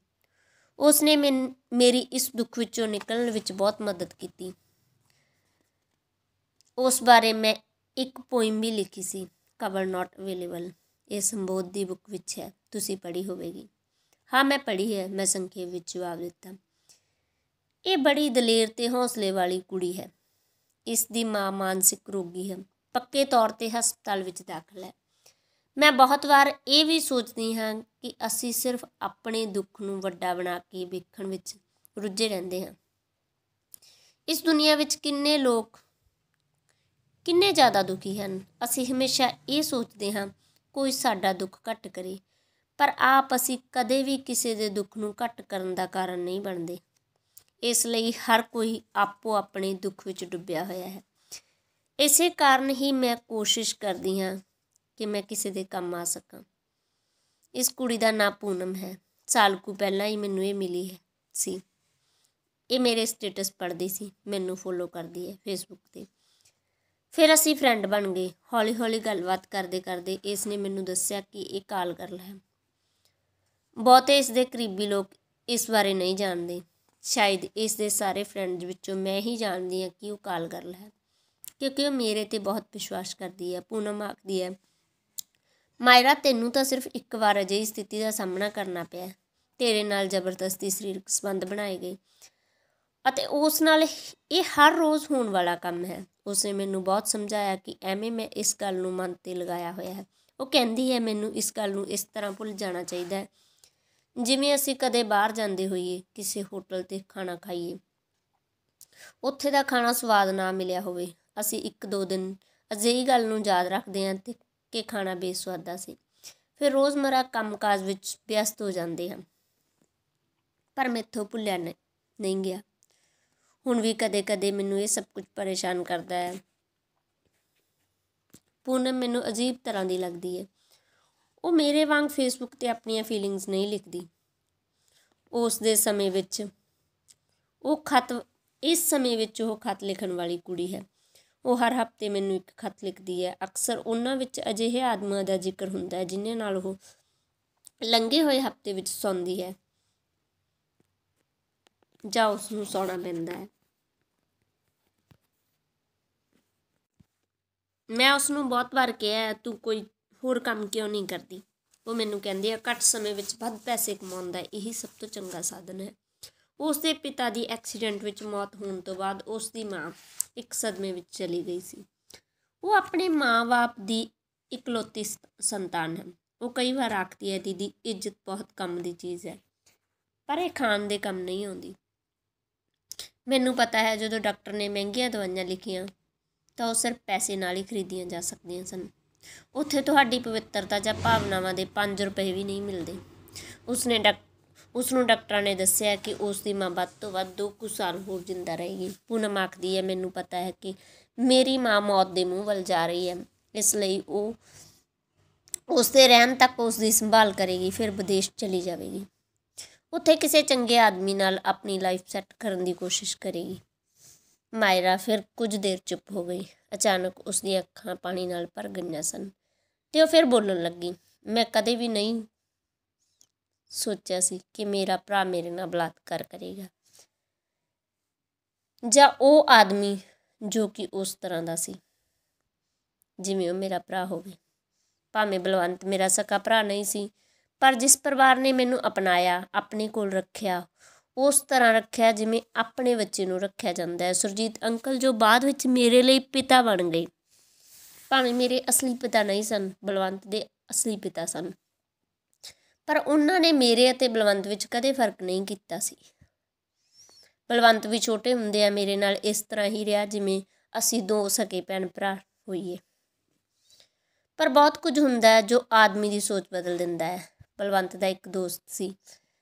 ਉਸ ਨੇ ਮੇਰੀ ਇਸ ਦੁੱਖ ਵਿੱਚੋਂ ਨਿਕਲਣ ਵਿੱਚ ਬਹੁਤ ਮਦਦ ਕੀਤੀ। ਉਸ ਬਾਰੇ ਮੈਂ ਇੱਕ ਪੋਇਮ ਵੀ ਲਿਖੀ ਸੀ, ਕਵਰ ਨਾਟ ਅਵੇਲੇਬਲ। ਇਹ ਸੰਬੋਧ ਦੀ ਬੁੱਕ ਵਿੱਚ ਹੈ, ਤੁਸੀਂ ਪੜ੍ਹੀ ਹੋਵੇਗੀ। ਹਾਂ, ਮੈਂ ਪੜ੍ਹੀ ਹੈ, ਮੈਂ ਸੰਖੇਪ ਵਿੱਚ ਜਵਾਬ ਦਿੱਤਾ। ਇਹ ਬੜੀ ਦਲੇਰ ਅਤੇ ਹੌਸਲੇ ਵਾਲੀ ਕੁੜੀ ਹੈ। ਇਸ ਦੀ ਮਾਂ ਮਾਨਸਿਕ ਰੋਗੀ ਹੈ, ਪੱਕੇ ਤੌਰ 'ਤੇ ਹਸਪਤਾਲ ਵਿੱਚ ਦਾਖਲ ਹੈ। ਮੈਂ ਬਹੁਤ ਵਾਰ ਇਹ ਵੀ ਸੋਚਦੀ ਹਾਂ ਕਿ ਅਸੀਂ ਸਿਰਫ ਆਪਣੇ ਦੁੱਖ ਨੂੰ ਵੱਡਾ ਬਣਾ ਕੇ ਵੇਖਣ ਵਿੱਚ ਰੁੱਝੇ ਰਹਿੰਦੇ ਹਾਂ। ਇਸ ਦੁਨੀਆ ਵਿੱਚ ਕਿੰਨੇ ਲੋਕ ਕਿੰਨੇ ਜ਼ਿਆਦਾ ਦੁਖੀ ਹਨ। ਅਸੀਂ ਹਮੇਸ਼ਾ ਇਹ ਸੋਚਦੇ ਹਾਂ ਕੋਈ ਸਾਡਾ ਦੁੱਖ ਘੱਟ ਕਰੇ, ਪਰ ਆਪ ਅਸੀਂ ਕਦੇ ਵੀ ਕਿਸੇ ਦੇ ਦੁੱਖ ਨੂੰ ਘੱਟ ਕਰਨ ਦਾ ਕਾਰਨ ਨਹੀਂ ਬਣਦੇ। ਇਸ ਲਈ ਹਰ ਕੋਈ ਆਪੋ ਆਪਣੇ ਦੁੱਖ ਵਿੱਚ ਡੁੱਬਿਆ ਹੋਇਆ ਹੈ। ਇਸੇ ਕਾਰਨ ਹੀ ਮੈਂ ਕੋਸ਼ਿਸ਼ ਕਰਦੀ ਹਾਂ ਕਿ ਮੈਂ ਕਿਸੇ ਦੇ ਕੰਮ ਆ ਸਕਾਂ। ਇਸ ਕੁੜੀ ਦਾ ਨਾਂ ਪੂਨਮ ਹੈ। ਸਾਲ ਕੁ ਪਹਿਲਾਂ ਹੀ ਮੈਨੂੰ ਇਹ ਮਿਲੀ ਸੀ। ਇਹ ਮੇਰੇ ਸਟੇਟਸ ਪੜ੍ਹਦੀ ਸੀ, ਮੈਨੂੰ ਫੋਲੋ ਕਰਦੀ ਹੈ ਫੇਸਬੁੱਕ 'ਤੇ। ਫਿਰ ਅਸੀਂ ਫਰੈਂਡ ਬਣ ਗਏ। ਹੌਲੀ ਹੌਲੀ ਗੱਲਬਾਤ ਕਰਦੇ ਕਰਦੇ ਇਸ ਨੇ ਮੈਨੂੰ ਦੱਸਿਆ ਕਿ ਇਹ ਕਾਲ ਗਰਲ ਹੈ। ਬਹੁਤੇ ਇਸ ਦੇ ਕਰੀਬੀ ਲੋਕ ਇਸ ਬਾਰੇ ਨਹੀਂ ਜਾਣਦੇ। ਸ਼ਾਇਦ ਇਸ ਦੇ ਸਾਰੇ ਫਰੈਂਡਸ ਵਿੱਚੋਂ ਮੈਂ ਹੀ ਜਾਣਦੀ ਹਾਂ ਕਿ ਉਹ ਕਾਲ ਗਰਲ ਹੈ, ਕਿਉਂਕਿ ਉਹ ਮੇਰੇ 'ਤੇ ਬਹੁਤ ਵਿਸ਼ਵਾਸ ਕਰਦੀ ਹੈ। ਪੂਨਮ ਆਖਦੀ ਹੈ, ਮਾਇਰਾ, ਤੈਨੂੰ ਤਾਂ ਸਿਰਫ ਇੱਕ ਵਾਰ ਅਜਿਹੀ ਸਥਿਤੀ ਦਾ ਸਾਹਮਣਾ ਕਰਨਾ ਪਿਆ। ਤੇਰੇ ਨਾਲ ਜ਼ਬਰਦਸਤੀ ਸਰੀਰਕ ਸੰਬੰਧ ਬਣਾਏ ਗਏ ਅਤੇ ਉਸ ਨਾਲ ਇਹ ਹਰ ਰੋਜ਼ ਹੋਣ ਵਾਲਾ ਕੰਮ ਹੈ। ਉਸਨੇ ਮੈਨੂੰ ਬਹੁਤ ਸਮਝਾਇਆ ਕਿ ਐਵੇਂ ਮੈਂ ਇਸ ਗੱਲ ਨੂੰ ਮਨ 'ਤੇ ਲਗਾਇਆ ਹੋਇਆ ਹੈ। ਉਹ ਕਹਿੰਦੀ ਹੈ ਮੈਨੂੰ ਇਸ ਗੱਲ ਨੂੰ ਇਸ ਤਰ੍ਹਾਂ ਭੁੱਲ ਜਾਣਾ ਚਾਹੀਦਾ ਹੈ ਜਿਵੇਂ ਅਸੀਂ ਕਦੇ ਬਾਹਰ ਜਾਂਦੇ ਹੋਈਏ, ਕਿਸੇ ਹੋਟਲ 'ਤੇ ਖਾਣਾ ਖਾਈਏ, ਉੱਥੇ ਦਾ ਖਾਣਾ ਸਵਾਦ ਨਾ ਮਿਲਿਆ ਹੋਵੇ। ਅਸੀਂ 1-2 ਦਿਨ ਅਜਿਹੀ ਗੱਲ ਨੂੰ ਯਾਦ ਰੱਖਦੇ ਹਾਂ ਕਿ ਖਾਣਾ ਬੇਸੁਆਦਾ ਸੀ, ਫਿਰ ਰੋਜ਼ਮर्रा ਕੰਮਕਾਜ ਵਿੱਚ ਵਿਅਸਤ ਹੋ ਜਾਂਦੇ ਹਾਂ, ਪਰ ਮੈਥੋਂ ਭੁੱਲਿਆ ਨਹੀਂ ਗਿਆ। ਹੁਣ ਵੀ ਕਦੇ-ਕਦੇ ਮੈਨੂੰ ਇਹ ਸਭ ਕੁਝ ਪਰੇਸ਼ਾਨ ਕਰਦਾ ਹੈ। ਪੂਨਮ ਮੈਨੂੰ ਅਜੀਬ ਤਰ੍ਹਾਂ ਦੀ ਲੱਗਦੀ ਹੈ। ਉਹ ਮੇਰੇ ਵਾਂਗ ਫੇਸਬੁੱਕ 'ਤੇ ਆਪਣੀਆਂ ਫੀਲਿੰਗਸ ਨਹੀਂ ਲਿਖਦੀ। ਇਸ ਸਮੇਂ ਵਿੱਚ ਉਹ ਖਤ ਲਿਖਣ ਵਾਲੀ ਕੁੜੀ ਹੈ। ਉਹ ਹਰ ਹਫ਼ਤੇ ਮੈਨੂੰ ਇੱਕ ਖਤ ਲਿਖਦੀ ਹੈ। ਅਕਸਰ ਉਹਨਾਂ ਵਿੱਚ ਅਜਿਹੇ ਆਦਮੀਆਂ ਦਾ ਜ਼ਿਕਰ ਹੁੰਦਾ ਹੈ ਜਿਨ੍ਹਾਂ ਨਾਲ ਉਹ ਲੰਘੇ ਹੋਏ ਹਫ਼ਤੇ ਵਿੱਚ ਸੌਂਦੀ ਹੈ ਜਾਂ ਉਸ ਨੂੰ ਸੌਣਾ ਪੈਂਦਾ ਹੈ। ਮੈਂ ਉਸ ਨੂੰ ਬਹੁਤ ਵਾਰ ਕਿਹਾ, ਤੂੰ ਕੋਈ ਹੋਰ ਕੰਮ ਕਿਉਂ ਨਹੀਂ ਕਰਦੀ? ਉਹ ਮੈਨੂੰ ਕਹਿੰਦੀ ਹੈ, ਘੱਟ ਸਮੇਂ ਵਿੱਚ ਵੱਧ ਪੈਸੇ ਕਮਾਉਣ ਦਾ ਇਹੀ ਸਭ ਤੋਂ ਚੰਗਾ ਸਾਧਨ ਹੈ। ਉਸ ਦੇ ਪਿਤਾ ਦੀ ਐਕਸੀਡੈਂਟ ਵਿੱਚ ਮੌਤ ਹੋਣ ਤੋਂ ਬਾਅਦ ਉਸ ਦੀ ਮਾਂ ਇੱਕ ਸਦਮੇ ਵਿੱਚ ਚਲੀ ਗਈ ਸੀ। ਉਹ ਆਪਣੇ ਮਾਂ-ਬਾਪ ਦੀ ਇਕਲੌਤੀ ਸੰਤਾਨ ਹੈ। ਉਹ ਕਈ ਵਾਰ ਆਖਦੀ ਹੈ, ਦੀਦੀ, ਇੱਜ਼ਤ ਬਹੁਤ ਕੰਮ ਦੀ ਚੀਜ਼ ਹੈ, ਪਰ ਇਹ ਖਾਣ ਦੇ ਕੰਮ ਨਹੀਂ ਆਉਂਦੀ। ਮੈਨੂੰ ਪਤਾ ਹੈ, ਜਦੋਂ ਡਾਕਟਰ ਨੇ ਮਹਿੰਗੀਆਂ ਦਵਾਈਆਂ ਲਿਖੀਆਂ ਤਾਂ ਉਹ ਸਿਰਫ ਪੈਸੇ ਨਾਲ ਹੀ ਖਰੀਦੀਆਂ ਜਾ ਸਕਦੀਆਂ ਸਨ। ਉੱਥੇ ਤੁਹਾਡੀ ਪਵਿੱਤਰਤਾ ਜਾਂ ਭਾਵਨਾਵਾਂ ਦੇ 5 ਰੁਪਏ ਵੀ ਨਹੀਂ ਮਿਲਦੇ। ਉਸ ਨੂੰ ਡਾਕਟਰਾਂ ਨੇ ਦੱਸਿਆ ਕਿ ਉਸ ਦੀ ਮਾਂ ਵੱਧ ਤੋਂ ਵੱਧ 2 ਕੁ ਸਾਲ ਹੋਰ ਜ਼ਿੰਦਾ ਰਹੇਗੀ। ਪੂਨਮ ਆਖਦੀ ਹੈ, ਮੈਨੂੰ ਪਤਾ ਹੈ ਕਿ ਮੇਰੀ ਮਾਂ ਮੌਤ ਦੇ ਮੂੰਹ ਵੱਲ ਜਾ ਰਹੀ ਹੈ, ਇਸ ਲਈ ਉਹ ਉਸ ਦੇ ਰਹਿਣ ਤੱਕ ਉਸ ਦੀ ਸੰਭਾਲ ਕਰੇਗੀ, ਫਿਰ ਵਿਦੇਸ਼ ਚਲੀ ਜਾਵੇਗੀ। ਉੱਥੇ ਕਿਸੇ ਚੰਗੇ ਆਦਮੀ ਨਾਲ ਆਪਣੀ ਲਾਈਫ ਸੈੱਟ ਕਰਨ ਦੀ ਕੋਸ਼ਿਸ਼ ਕਰੇਗੀ। ਮਾਇਰਾ ਫਿਰ ਕੁਝ ਦੇਰ ਚੁੱਪ ਹੋ ਗਈ। ਅਚਾਨਕ ਉਸ ਦੀਆਂ ਅੱਖਾਂ ਪਾਣੀ ਨਾਲ ਭਰ ਗਈਆਂ ਸਨ ਅਤੇ ਉਹ ਫਿਰ ਬੋਲਣ ਲੱਗੀ, ਮੈਂ ਕਦੇ ਵੀ ਨਹੀਂ ਸੋਚਿਆ ਸੀ ਕਿ ਮੇਰਾ ਭਰਾ ਮੇਰੇ ਨਾਲ ਬਲਾਤਕਾਰ ਕਰੇਗਾ, ਜਾਂ ਉਹ ਆਦਮੀ ਜੋ ਕਿ ਉਸ ਤਰ੍ਹਾਂ ਦਾ ਸੀ ਜਿਵੇਂ ਉਹ ਮੇਰਾ ਭਰਾ ਹੋਵੇ। ਭਾਵੇਂ ਬਲਵੰਤ ਮੇਰਾ ਸਕਾ ਭਰਾ ਨਹੀਂ ਸੀ, ਪਰ ਜਿਸ ਪਰਿਵਾਰ ਨੇ ਮੈਨੂੰ ਅਪਣਾਇਆ, ਆਪਣੇ ਕੋਲ ਰੱਖਿਆ, ਉਸ ਤਰ੍ਹਾਂ ਰੱਖਿਆ ਜਿਵੇਂ ਆਪਣੇ ਬੱਚੇ ਨੂੰ ਰੱਖਿਆ ਜਾਂਦਾ ਹੈ। ਸੁਰਜੀਤ ਅੰਕਲ, ਜੋ ਬਾਅਦ ਵਿੱਚ ਮੇਰੇ ਲਈ ਪਿਤਾ ਬਣ ਗਏ, ਭਾਵੇਂ ਮੇਰੇ ਅਸਲੀ ਪਿਤਾ ਨਹੀਂ ਸਨ, ਬਲਵੰਤ ਦੇ ਅਸਲੀ ਪਿਤਾ ਸਨ, ਪਰ ਉਹਨਾਂ ਨੇ ਮੇਰੇ ਅਤੇ ਬਲਵੰਤ ਵਿੱਚ ਕਦੇ ਫਰਕ ਨਹੀਂ ਕੀਤਾ ਸੀ। ਬਲਵੰਤ ਵੀ ਛੋਟੇ ਹੁੰਦਿਆਂ ਮੇਰੇ ਨਾਲ ਇਸ ਤਰ੍ਹਾਂ ਹੀ ਰਿਹਾ ਜਿਵੇਂ ਅਸੀਂ 2 ਸਕੇ ਭੈਣ ਭਰਾ ਹੋਈਏ। ਪਰ ਬਹੁਤ ਕੁਝ ਹੁੰਦਾ ਹੈ ਜੋ ਆਦਮੀ ਦੀ ਸੋਚ ਬਦਲ ਦਿੰਦਾ ਹੈ। ਬਲਵੰਤ ਦਾ ਇੱਕ ਦੋਸਤ ਸੀ,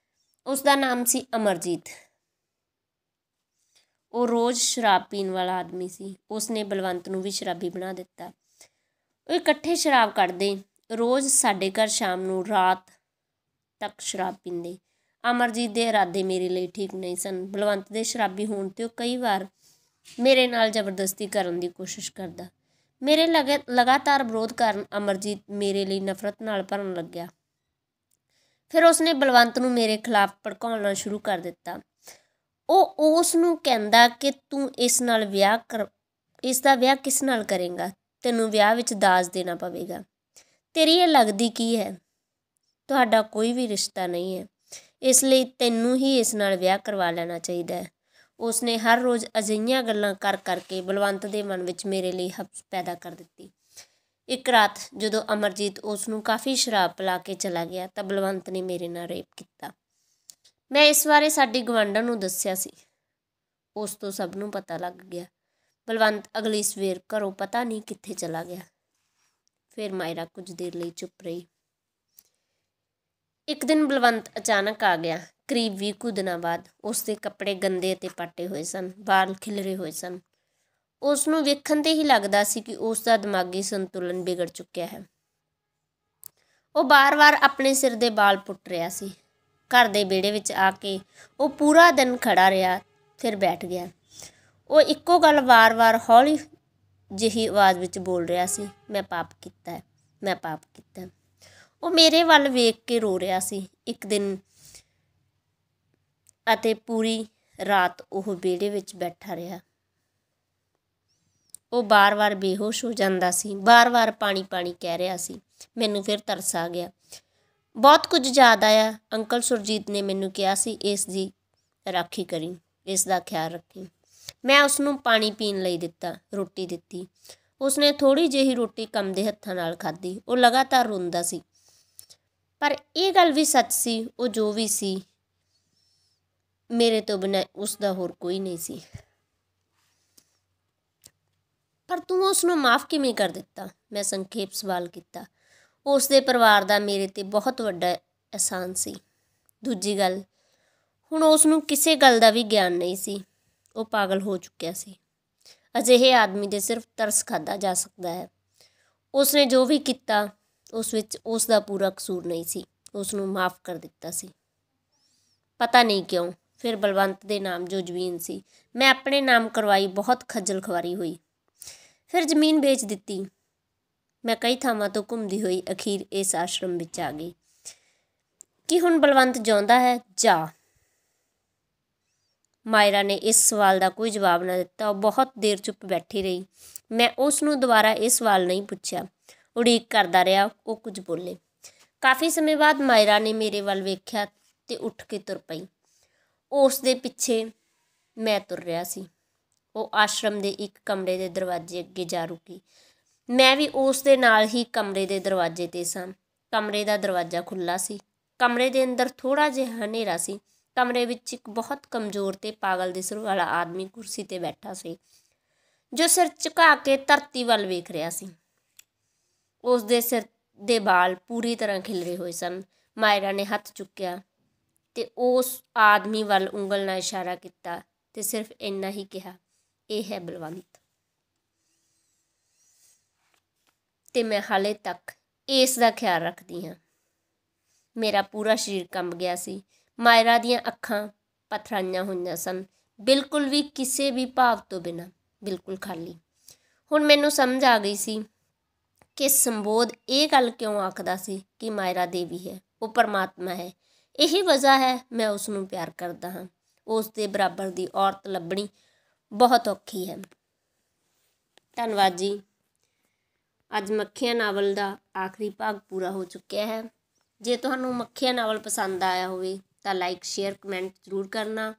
ਉਸ ਦਾ ਨਾਮ ਸੀ ਅਮਰਜੀਤ। ਉਹ ਰੋਜ਼ ਸ਼ਰਾਬ ਪੀਣ ਵਾਲਾ ਆਦਮੀ ਸੀ। ਉਸ ਨੇ ਬਲਵੰਤ ਨੂੰ ਵੀ ਸ਼ਰਾਬੀ ਬਣਾ ਦਿੱਤਾ। ਉਹ ਇਕੱਠੇ ਸ਼ਰਾਬ ਕੱਢਦੇ, ਰੋਜ਼ ਸਾਡੇ ਘਰ ਸ਼ਾਮ ਨੂੰ ਰਾਤ ਤੱਕ ਸ਼ਰਾਬ ਪੀਂਦੇ। ਅਮਰਜੀਤ ਦੇ ਇਰਾਦੇ ਮੇਰੇ ਲਈ ਠੀਕ ਨਹੀਂ ਸਨ। ਬਲਵੰਤ ਦੇ ਸ਼ਰਾਬੀ ਹੋਣ 'ਤੇ ਉਹ ਕਈ ਵਾਰ ਮੇਰੇ ਨਾਲ ਜ਼ਬਰਦਸਤੀ ਕਰਨ ਦੀ ਕੋਸ਼ਿਸ਼ ਕਰਦਾ। ਮੇਰੇ ਲਗਾਤਾਰ ਵਿਰੋਧ ਕਾਰਨ ਅਮਰਜੀਤ ਮੇਰੇ ਲਈ ਨਫ਼ਰਤ ਨਾਲ ਭਰਨ ਲੱਗਿਆ। ਫਿਰ ਉਸਨੇ ਬਲਵੰਤ ਨੂੰ ਮੇਰੇ ਖਿਲਾਫ ਭੜਕਾਉਣਾ ਸ਼ੁਰੂ ਕਰ ਦਿੱਤਾ। ਉਹ ਉਸ ਨੂੰ ਕਹਿੰਦਾ ਕਿ ਤੂੰ ਇਸ ਦਾ ਵਿਆਹ ਕਿਸ ਨਾਲ ਕਰੇਂਗਾ? ਤੈਨੂੰ ਵਿਆਹ ਵਿੱਚ ਦਾਜ ਦੇਣਾ ਪਵੇਗਾ। ਤੇਰੀ ਇਹ ਲੱਗਦੀ ਕੀ ਹੈ? ਤੁਹਾਡਾ ਕੋਈ ਵੀ ਰਿਸ਼ਤਾ ਨਹੀਂ ਹੈ, ਇਸ ਲਈ ਤੈਨੂੰ ਹੀ ਇਸ ਨਾਲ ਵਿਆਹ ਕਰਵਾ ਲੈਣਾ ਚਾਹੀਦਾ ਹੈ। ਉਸਨੇ ਹਰ ਰੋਜ਼ ਅਜਿਹੀਆਂ ਗੱਲਾਂ ਕਰ ਕਰਕੇ ਬਲਵੰਤ ਦੇ ਮਨ ਵਿੱਚ ਮੇਰੇ ਲਈ ਹਵਸ ਪੈਦਾ ਕਰ ਦਿੱਤੀ। ਇੱਕ ਰਾਤ ਜਦੋਂ ਅਮਰਜੀਤ ਉਸ ਨੂੰ ਕਾਫੀ ਸ਼ਰਾਬ ਪਿਲਾ ਕੇ ਚਲਾ ਗਿਆ ਤਾਂ ਬਲਵੰਤ ਨੇ ਮੇਰੇ ਨਾਲ ਰੇਪ ਕੀਤਾ। ਮੈਂ ਇਸ ਬਾਰੇ ਸਾਡੀ ਗੁਆਂਢਣ ਨੂੰ ਦੱਸਿਆ ਸੀ। ਉਸ ਤੋਂ ਸਭ ਨੂੰ ਪਤਾ ਲੱਗ ਗਿਆ। ਬਲਵੰਤ ਅਗਲੀ ਸਵੇਰ ਘਰੋਂ ਪਤਾ ਨਹੀਂ ਕਿੱਥੇ ਚਲਾ ਗਿਆ। ਫਿਰ ਮਾਇਰਾ ਕੁਝ ਦੇਰ ਲਈ ਚੁੱਪ ਰਹੀ। ਇੱਕ ਦਿਨ ਬਲਵੰਤ ਅਚਾਨਕ ਆ ਗਿਆ। ਕਰੀਬ 20 ਕੁ ਦਿਨਾਂ ਬਾਅਦ। ਉਸ ਦੇ ਕੱਪੜੇ ਗੰਦੇ ਅਤੇ ਪਾਟੇ ਹੋਏ ਸਨ, ਵਾਲ ਖਿਲਰੇ ਹੋਏ ਸਨ। ਉਸ ਨੂੰ ਵੇਖਣ 'ਤੇ ਹੀ ਲੱਗਦਾ ਸੀ ਕਿ ਉਸ ਦਾ ਦਿਮਾਗੀ ਸੰਤੁਲਨ ਵਿਗੜ ਚੁੱਕਿਆ ਹੈ। ਉਹ ਵਾਰ-ਵਾਰ ਆਪਣੇ ਸਿਰ ਦੇ ਵਾਲ ਪੁੱਟ ਰਿਹਾ ਸੀ। ਘਰ ਦੇ ਵਿਹੜੇ ਵਿੱਚ ਆ ਕੇ ਉਹ ਪੂਰਾ ਦਿਨ ਖੜ੍ਹਾ ਰਿਹਾ, ਫਿਰ ਬੈਠ ਗਿਆ। ਉਹ ਇੱਕੋ ਗੱਲ ਵਾਰ-ਵਾਰ ਹੌਲੀ ਜਿਹੀ ਆਵਾਜ਼ ਵਿੱਚ ਬੋਲ ਰਿਹਾ ਸੀ, ਮੈਂ ਪਾਪ ਕੀਤਾ ਹੈ, ਮੈਂ ਪਾਪ ਕੀਤਾ ਹੈ। ਉਹ ਮੇਰੇ ਵੱਲ ਵੇਖ ਕੇ ਰੋ ਰਿਹਾ ਸੀ। ਇੱਕ ਦਿਨ ਅਤੇ ਪੂਰੀ ਰਾਤ ਉਹ ਵਿਹੜੇ ਵਿੱਚ ਬੈਠਾ ਰਿਹਾ। ਉਹ ਬਾਰ-ਬਾਰ ਬੇਹੋਸ਼ ਹੋ ਜਾਂਦਾ ਸੀ, ਬਾਰ-ਬਾਰ ਪਾਣੀ ਪਾਣੀ ਕਹਿ ਰਿਹਾ ਸੀ। ਮੈਨੂੰ ਫਿਰ ਤਰਸ ਆ ਗਿਆ। ਬਹੁਤ ਕੁਝ ਯਾਦ ਆਇਆ। ਅੰਕਲ ਸੁਰਜੀਤ ਨੇ ਮੈਨੂੰ ਕਿਹਾ ਸੀ, ਇਸ ਦੀ ਰਾਖੀ ਕਰੀ, ਇਸ ਦਾ ਖਿਆਲ ਰੱਖੀ। ਮੈਂ ਉਸ ਨੂੰ ਪਾਣੀ ਪੀਣ ਲਈ ਦਿੱਤਾ, ਰੋਟੀ ਦਿੱਤੀ। ਉਸਨੇ ਥੋੜ੍ਹੀ ਜਿਹੀ ਰੋਟੀ ਕੰਬਦੇ ਹੱਥਾਂ ਨਾਲ ਖਾਧੀ। ਉਹ ਲਗਾਤਾਰ ਰੋਂਦਾ ਸੀ। ਪਰ ਇਹ ਗੱਲ ਵੀ ਸੱਚ ਸੀ, ਉਹ ਜੋ ਵੀ ਸੀ, ਮੇਰੇ ਤੋਂ ਬਿਨਾਂ ਉਸ ਦਾ ਹੋਰ ਕੋਈ ਨਹੀਂ ਸੀ। ਪਰ ਤੂੰ ਉਸ ਨੂੰ ਮਾਫ਼ ਕਿਵੇਂ ਕਰ ਦਿੱਤਾ? ਮੈਂ ਸੰਖੇਪ ਸਵਾਲ ਕੀਤਾ। ਉਸ ਦੇ ਪਰਿਵਾਰ ਦਾ ਮੇਰੇ 'ਤੇ ਬਹੁਤ ਵੱਡਾ ਅਹਿਸਾਨ ਸੀ। ਦੂਜੀ ਗੱਲ, ਹੁਣ ਉਸ ਨੂੰ ਕਿਸੇ ਗੱਲ ਦਾ ਵੀ ਗਿਆਨ ਨਹੀਂ ਸੀ। ਉਹ ਪਾਗਲ ਹੋ ਚੁੱਕਿਆ ਸੀ। ਅਜਿਹੇ ਆਦਮੀ 'ਤੇ ਸਿਰਫ ਤਰਸ ਖਾਧਾ ਜਾ ਸਕਦਾ ਹੈ। ਉਸ ਨੇ ਜੋ ਵੀ ਕੀਤਾ ਉਸ ਵਿੱਚ ਉਸ ਦਾ ਪੂਰਾ ਕਸੂਰ ਨਹੀਂ ਸੀ। ਉਸ ਨੂੰ ਮਾਫ਼ ਕਰ ਦਿੱਤਾ ਸੀ। ਪਤਾ ਨਹੀਂ ਕਿਉਂ। ਫਿਰ ਬਲਵੰਤ ਦੇ ਨਾਮ ਜੋ ਜ਼ਮੀਨ ਸੀ, ਮੈਂ ਆਪਣੇ ਨਾਮ ਕਰਵਾਈ। ਬਹੁਤ ਖੱਜਲ ਖੁਆਰੀ ਹੋਈ। ਫਿਰ ਜ਼ਮੀਨ ਵੇਚ ਦਿੱਤੀ। ਮੈਂ ਕਈ ਥਾਵਾਂ ਤੋਂ ਘੁੰਮਦੀ ਹੋਈ ਅਖੀਰ ਇਸ ਆਸ਼ਰਮ ਵਿੱਚ ਆ ਗਈ। ਕੀ ਹੁਣ ਬਲਵੰਤ ਜਿਉਂਦਾ ਹੈ? ਜਾ। ਮਾਇਰਾ ਨੇ ਇਸ ਸਵਾਲ ਦਾ ਕੋਈ ਜਵਾਬ ਨਾ ਦਿੱਤਾ। ਉਹ ਬਹੁਤ ਦੇਰ ਚੁੱਪ ਬੈਠੀ ਰਹੀ। ਮੈਂ ਉਸ ਨੂੰ ਦੁਬਾਰਾ ਇਹ ਸਵਾਲ ਨਹੀਂ ਪੁੱਛਿਆ। ਉਡੀਕ ਕਰਦਾ ਰਿਹਾ, ਉਹ ਕੁਝ ਬੋਲੇ। ਕਾਫੀ ਸਮੇਂ ਬਾਅਦ ਮਾਇਰਾ ਨੇ ਮੇਰੇ ਵੱਲ ਵੇਖਿਆ ਤੇ ਉੱਠ ਕੇ ਤੁਰ ਪਈ। ਉਸ ਦੇ ਪਿੱਛੇ ਮੈਂ ਤੁਰ ਰਿਹਾ ਸੀ। ਉਹ ਆਸ਼ਰਮ ਦੇ ਇੱਕ ਕਮਰੇ ਦੇ ਦਰਵਾਜ਼ੇ ਅੱਗੇ ਜਾ ਰੁਕੀ। ਮੈਂ ਵੀ ਉਸ ਦੇ ਨਾਲ ਹੀ ਕਮਰੇ ਦੇ ਦਰਵਾਜ਼ੇ 'ਤੇ ਸਾਂ। ਕਮਰੇ ਦਾ ਦਰਵਾਜ਼ਾ ਖੁੱਲ੍ਹਾ ਸੀ। ਕਮਰੇ ਦੇ ਅੰਦਰ ਥੋੜ੍ਹਾ ਜਿਹਾ ਹਨੇਰਾ ਸੀ। ਕਮਰੇ ਵਿੱਚ ਇੱਕ ਬਹੁਤ ਕਮਜ਼ੋਰ ਤੇ ਪਾਗਲ ਦਿਸਣ ਵਾਲਾ ਆਦਮੀ ਕੁਰਸੀ 'ਤੇ ਬੈਠਾ ਸੀ, ਜੋ ਸਿਰ ਝੁਕਾ ਕੇ ਧਰਤੀ ਵੱਲ ਵੇਖ ਰਿਹਾ ਸੀ। ਉਸ ਦੇ ਸਿਰ ਦੇ ਵਾਲ ਪੂਰੀ ਤਰ੍ਹਾਂ ਖਿਲਰੇ ਹੋਏ ਸਨ। ਮਾਇਰਾ ਨੇ ਹੱਥ ਚੁੱਕਿਆ ਤੇ ਉਸ ਆਦਮੀ ਵੱਲ ਉਂਗਲ ਨਾਲ ਇਸ਼ਾਰਾ ਕੀਤਾ ਤੇ ਸਿਰਫ ਇੰਨਾ ਹੀ ਕਿਹਾ, ਇਹ ਹੈ ਬਲਵੰਤ। ਤੇ ਮੈਂ ਹਾਲੇ ਤੱਕ ਇਸ ਦਾ ਖਿਆਲ ਰੱਖਦੀ ਹਾਂ। ਮੇਰਾ ਪੂਰਾ ਸਰੀਰ ਕੰਬ ਗਿਆ ਸੀ। ਮਾਇਰਾ ਦੀਆਂ ਅੱਖਾਂ ਪਥਰਾਈਆਂ ਹੋਈਆਂ ਸਨ, ਬਿਲਕੁਲ ਵੀ ਕਿਸੇ ਵੀ ਭਾਵ ਤੋਂ ਬਿਨਾਂ, ਬਿਲਕੁਲ ਖਾਲੀ। ਹੁਣ ਮੈਨੂੰ ਸਮਝ ਆ ਗਈ ਸੀ ਕਿ ਸੰਬੋਧ ਇਹ ਗੱਲ ਕਿਉਂ ਆਖਦਾ ਸੀ ਕਿ ਮਾਇਰਾ ਦੇਵੀ ਹੈ, ਉਹ ਪਰਮਾਤਮਾ ਹੈ। ਇਹੀ ਵਜ੍ਹਾ ਹੈ ਮੈਂ ਉਸ ਨੂੰ ਪਿਆਰ ਕਰਦਾ ਹਾਂ। ਉਸ ਦੇ ਬਰਾਬਰ ਦੀ ਔਰਤ ਲੱਭਣੀ ਬਹੁਤ ਔਖੀ ਹੈ। ਧੰਨਵਾਦ ਜੀ। ਅੱਜ ਮੱਖੀਆਂ ਨਾਵਲ ਦਾ ਆਖਰੀ ਭਾਗ ਪੂਰਾ ਹੋ ਚੁੱਕਿਆ ਹੈ। ਜੇ ਤੁਹਾਨੂੰ ਮੱਖੀਆਂ ਨਾਵਲ ਪਸੰਦ ਆਇਆ ਹੋਵੇ ਤਾਂ ਲਾਈਕ, ਸ਼ੇਅਰ, ਕਮੈਂਟ ਜ਼ਰੂਰ ਕਰਨਾ।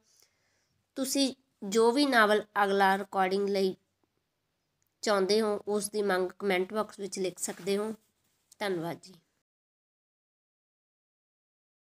ਤੁਸੀਂ ਜੋ ਵੀ ਨਾਵਲ ਅਗਲਾ ਰਿਕਾਰਡਿੰਗ ਲਈ ਚਾਹੁੰਦੇ ਹੋ ਉਸ ਦੀ ਮੰਗ ਕਮੈਂਟ ਬਾਕਸ ਵਿੱਚ ਲਿਖ ਸਕਦੇ ਹੋ। ਧੰਨਵਾਦ ਜੀ।